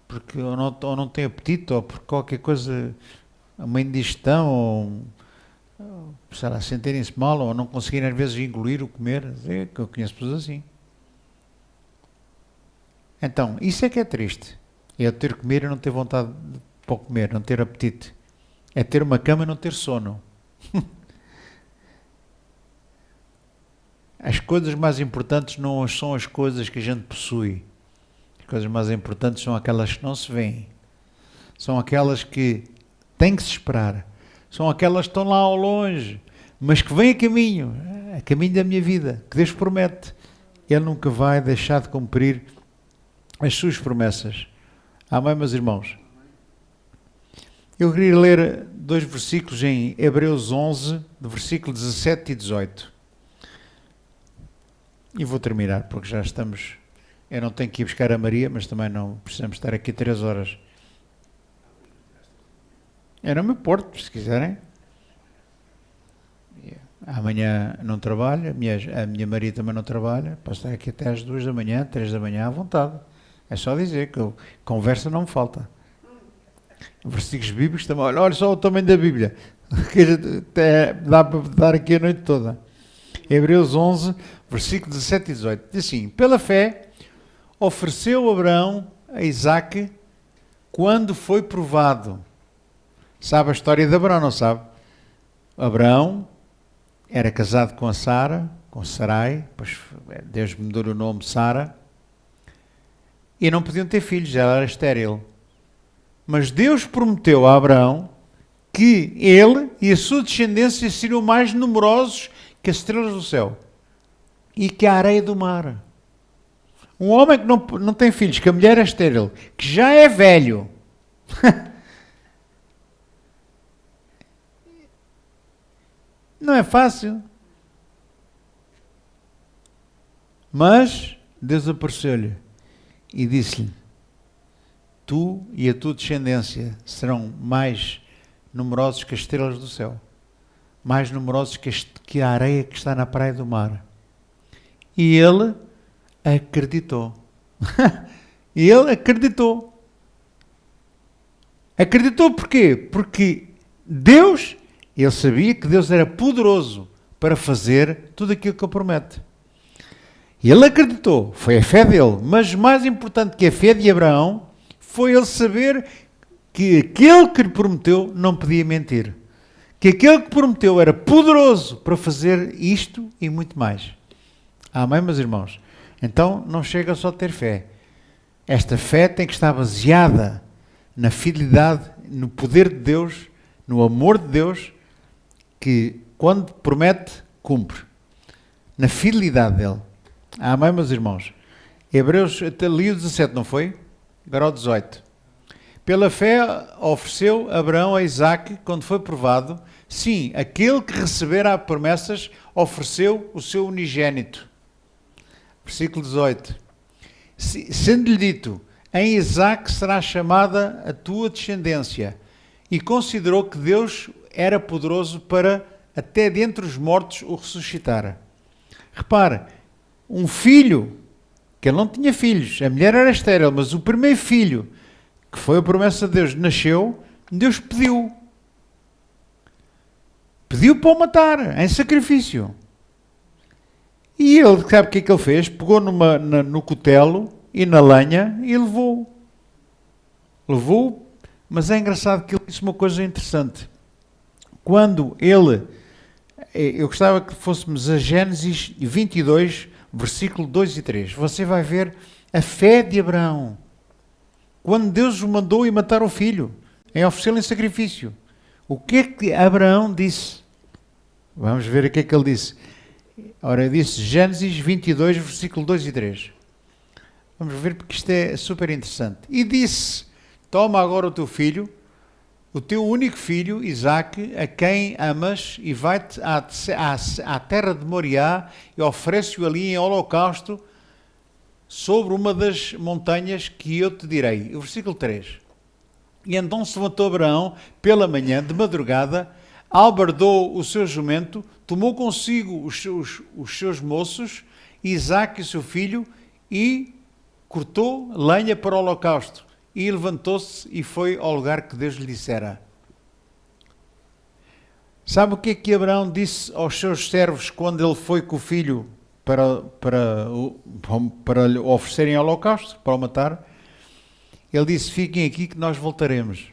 Porque ou não têm apetite, ou por qualquer coisa, uma indigestão, ou sei lá, sentirem-se mal, ou não conseguirem às vezes engolir o comer. Eu conheço pessoas assim. Então, isso é que é triste. É ter que comer e não ter vontade para comer, não ter apetite. É ter uma cama e não ter sono. as coisas mais importantes não são as coisas que a gente possui. As coisas mais importantes são aquelas que não se veem. São aquelas que têm que se esperar. São aquelas que estão lá ao longe, mas que vêm a caminho da minha vida, que Deus promete. Ele nunca vai deixar de cumprir as suas promessas. Amém, meus irmãos? Eu queria ler 2 versículos em Hebreus 11, do versículo 17 e 18. E vou terminar, porque já estamos... Eu não tenho que ir buscar a Maria, mas também não precisamos estar aqui 3 horas. Eu não me importo, se quiserem. Amanhã não trabalho, a minha Maria também não trabalha. Posso estar aqui até às 2 da manhã, 3 da manhã, à vontade. É só dizer que conversa não me falta. Versículos bíblicos também. Olha só o tamanho da Bíblia. Dá para dar aqui a noite toda. Hebreus 11, versículos 17 e 18. Diz assim: pela fé ofereceu Abraão a Isaque quando foi provado. Sabe a história de Abraão, não sabe? Abraão era casado com a Sara, com Sarai, pois Deus mudou o nome Sara, e não podiam ter filhos, ela era estéril. Mas Deus prometeu a Abraão que ele e a sua descendência seriam mais numerosos que as estrelas do céu e que a areia do mar. Um homem que não tem filhos, que a mulher é estéril, que já é velho, não é fácil. Mas Deus apareceu-lhe e disse-lhe: tu e a tua descendência serão mais numerosos que as estrelas do céu, mais numerosos que a areia que está na praia do mar. E ele acreditou. E ele acreditou. Acreditou porquê? Porque Deus, ele sabia que Deus era poderoso para fazer tudo aquilo que ele promete. E ele acreditou, foi a fé dele, mas mais importante que a fé de Abraão foi ele saber que aquele que lhe prometeu não podia mentir. Que aquele que prometeu era poderoso para fazer isto e muito mais. Amém, meus irmãos? Então não chega só a ter fé. Esta fé tem que estar baseada na fidelidade, no poder de Deus, no amor de Deus, que quando promete, cumpre. Na fidelidade dele. Amém, meus irmãos? Hebreus, li o 17, não foi? Agora o 18. Pela fé ofereceu Abraão a Isaque quando foi provado. Sim, aquele que recebera promessas ofereceu o seu unigênito. Versículo 18. Sendo-lhe dito, em Isaque será chamada a tua descendência. E considerou que Deus era poderoso para até dentre os mortos o ressuscitar. Repare, um filho, que ele não tinha filhos, a mulher era estéril, mas o primeiro filho, que foi a promessa de Deus, nasceu, Deus pediu. Pediu para o matar, em sacrifício. E ele, sabe o que é que ele fez? Pegou no cutelo e na lenha e levou. Levou, mas é engraçado que ele disse uma coisa interessante. Quando ele, eu gostava que fôssemos a Gênesis 22, versículo 2 e 3. Você vai ver a fé de Abraão. Quando Deus o mandou ir matar o filho, em oferecê-lo em sacrifício. O que é que Abraão disse? Vamos ver o que é que ele disse. Ora, eu disse Gênesis 22, versículo 2 e 3. Vamos ver porque isto é super interessante. E disse, toma agora o teu filho, o teu único filho, Isaque, a quem amas, e vai-te à terra de Moriá e oferece-o ali em holocausto sobre uma das montanhas que eu te direi. O versículo 3. E então se levantou Abraão pela manhã, de madrugada, albardou o seu jumento, tomou consigo os seus moços, Isaque e seu filho, e cortou lenha para o holocausto. E levantou-se e foi ao lugar que Deus lhe dissera. Sabe o que é que Abraão disse aos seus servos quando ele foi com o filho para lhe oferecerem holocausto, para o matar? Ele disse, fiquem aqui que nós voltaremos.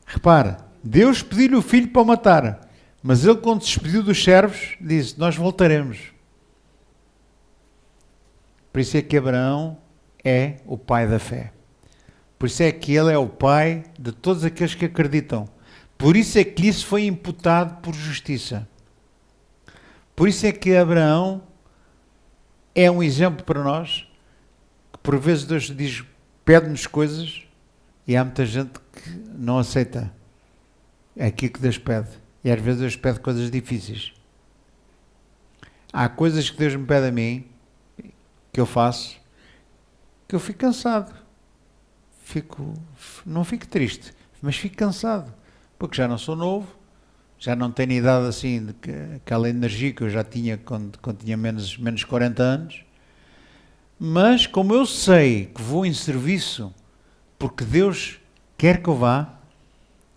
Repara, Deus pediu-lhe o filho para o matar, Mas ele, quando se despediu dos servos, disse: nós voltaremos. Por isso é que Abraão é o pai da fé. Por isso é que ele é o pai de todos aqueles que acreditam. Por isso é que isso foi imputado por justiça. Por isso é que Abraão é um exemplo para nós, que por vezes Deus diz, pede-nos coisas, e há muita gente que não aceita aquilo que Deus pede. E às vezes Deus pede coisas difíceis. Há coisas que Deus me pede a mim, que eu faço, que eu fico cansado. Não fico triste, mas fico cansado. Porque já não sou novo, já não tenho idade assim, aquela energia que eu já tinha quando tinha menos 40 anos. Mas como eu sei que vou em serviço, porque Deus quer que eu vá,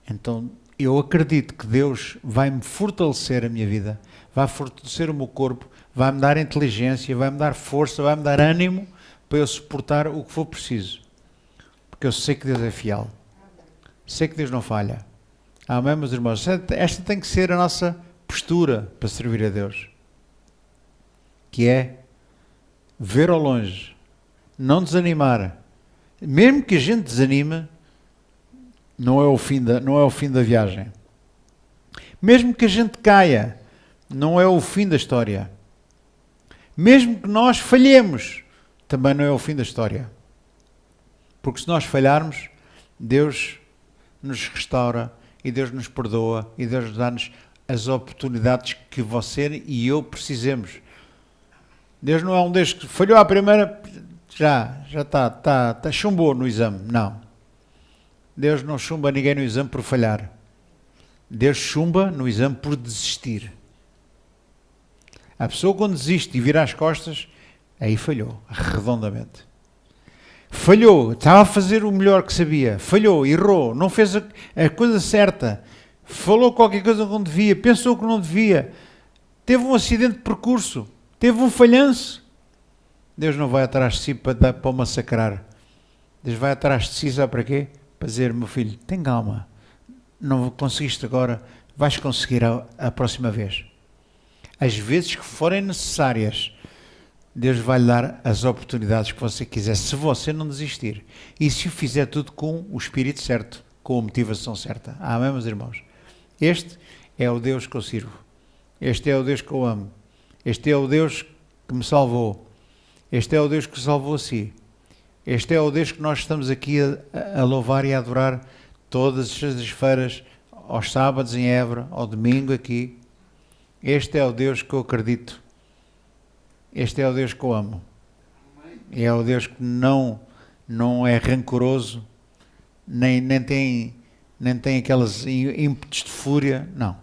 então eu acredito que Deus vai-me fortalecer a minha vida, vai fortalecer o meu corpo, vai-me dar inteligência, vai-me dar força, vai-me dar ânimo para eu suportar o que for preciso. Porque eu sei que Deus é fiel. Sei que Deus não falha. Amém, meus irmãos? Esta tem que ser a nossa postura para servir a Deus. Que é ver ao longe, não desanimar. Mesmo que a gente desanime, não é o fim da viagem. Mesmo que a gente caia, não é o fim da história. Mesmo que nós falhemos, também não é o fim da história. Porque se nós falharmos, Deus nos restaura e Deus nos perdoa e Deus dá-nos as oportunidades que você e eu precisemos. Deus não é um Deus que falhou à primeira, já está, chumbou no exame. Não. Deus não chumba ninguém no exame por falhar. Deus chumba no exame por desistir. A pessoa quando desiste e vira as costas, aí falhou, redondamente. Falhou, estava a fazer o melhor que sabia, falhou, errou, não fez a coisa certa, falou qualquer coisa que não devia, pensou que não devia, teve um acidente de percurso, teve um falhanço. Deus não vai atrás de si para o massacrar. Deus vai atrás de si, sabe para quê? Para dizer, meu filho, tem calma, não conseguiste agora, vais conseguir a próxima vez. As vezes que forem necessárias, Deus vai lhe dar as oportunidades que você quiser, se você não desistir. E se o fizer tudo com o espírito certo, com a motivação certa. Amém, meus irmãos? Este é o Deus que eu sirvo. Este é o Deus que eu amo. Este é o Deus que me salvou. Este é o Deus que salvou a si. Este é o Deus que nós estamos aqui a louvar e a adorar todas as sextas-feiras, aos sábados em Évora, ao domingo aqui. Este é o Deus que eu acredito. Este é o Deus que eu amo. E é o Deus que não é rancoroso, nem tem aquelas ímpetos de fúria. Não.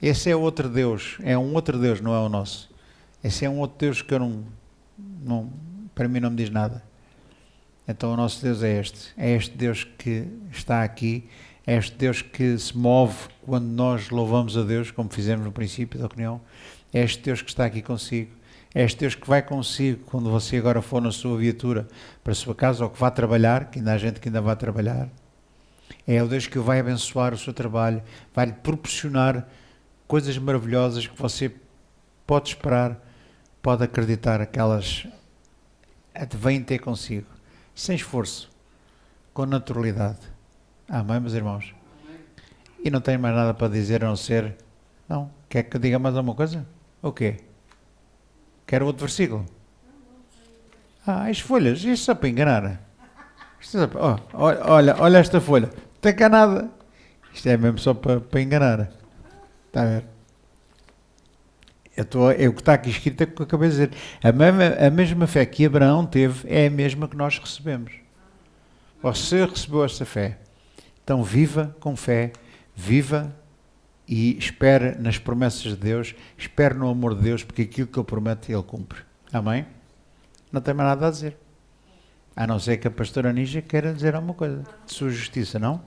Esse é outro Deus. É um outro Deus, não é o nosso. Esse é um outro Deus que eu não para mim não me diz nada. Então o nosso Deus é este. É este Deus que está aqui. É este Deus que se move quando nós louvamos a Deus, como fizemos no princípio da reunião. É este Deus que está aqui consigo. É este Deus que vai consigo quando você agora for na sua viatura para a sua casa ou que vá trabalhar, que ainda há gente que ainda vai trabalhar. É o Deus que vai abençoar o seu trabalho, vai lhe proporcionar coisas maravilhosas que você pode esperar, pode acreditar que elas vêm ter consigo, sem esforço, com naturalidade. Amém, meus irmãos? Amém. E não tenho mais nada para dizer a não ser... Não? Quer que eu diga mais alguma coisa? O quê? Quer outro versículo? As folhas, isto é só para enganar. Olha esta folha. Não tem cá nada. Isto é mesmo só para enganar. Está a ver? É o que está aqui escrito, é o que eu acabei de dizer. A mesma fé que Abraão teve é a mesma que nós recebemos. Você recebeu esta fé. Então viva com fé, viva e espere nas promessas de Deus, espere no amor de Deus, porque aquilo que Ele promete, Ele cumpre. Amém? Não tem mais nada a dizer. A não ser que a pastora Nígia queira dizer alguma coisa de sua justiça, não?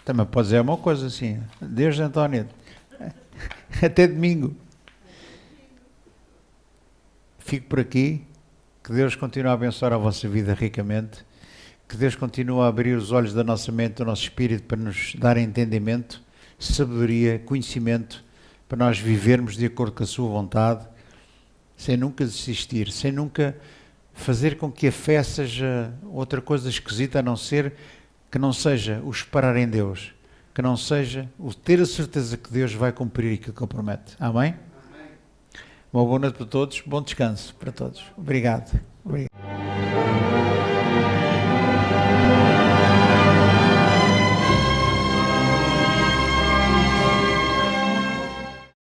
Também pode dizer alguma coisa assim. Deus, António, até domingo. Fico por aqui. Que Deus continue a abençoar a vossa vida ricamente. Que Deus continue a abrir os olhos da nossa mente, do nosso espírito, para nos dar entendimento sabedoria, conhecimento, para nós vivermos de acordo com a sua vontade, sem nunca desistir, sem nunca fazer com que a fé seja outra coisa esquisita, a não ser que não seja o esperar em Deus, que não seja o ter a certeza que Deus vai cumprir aquilo que Ele promete. Amém? Uma boa noite para todos, bom descanso para todos. Obrigado. Obrigado.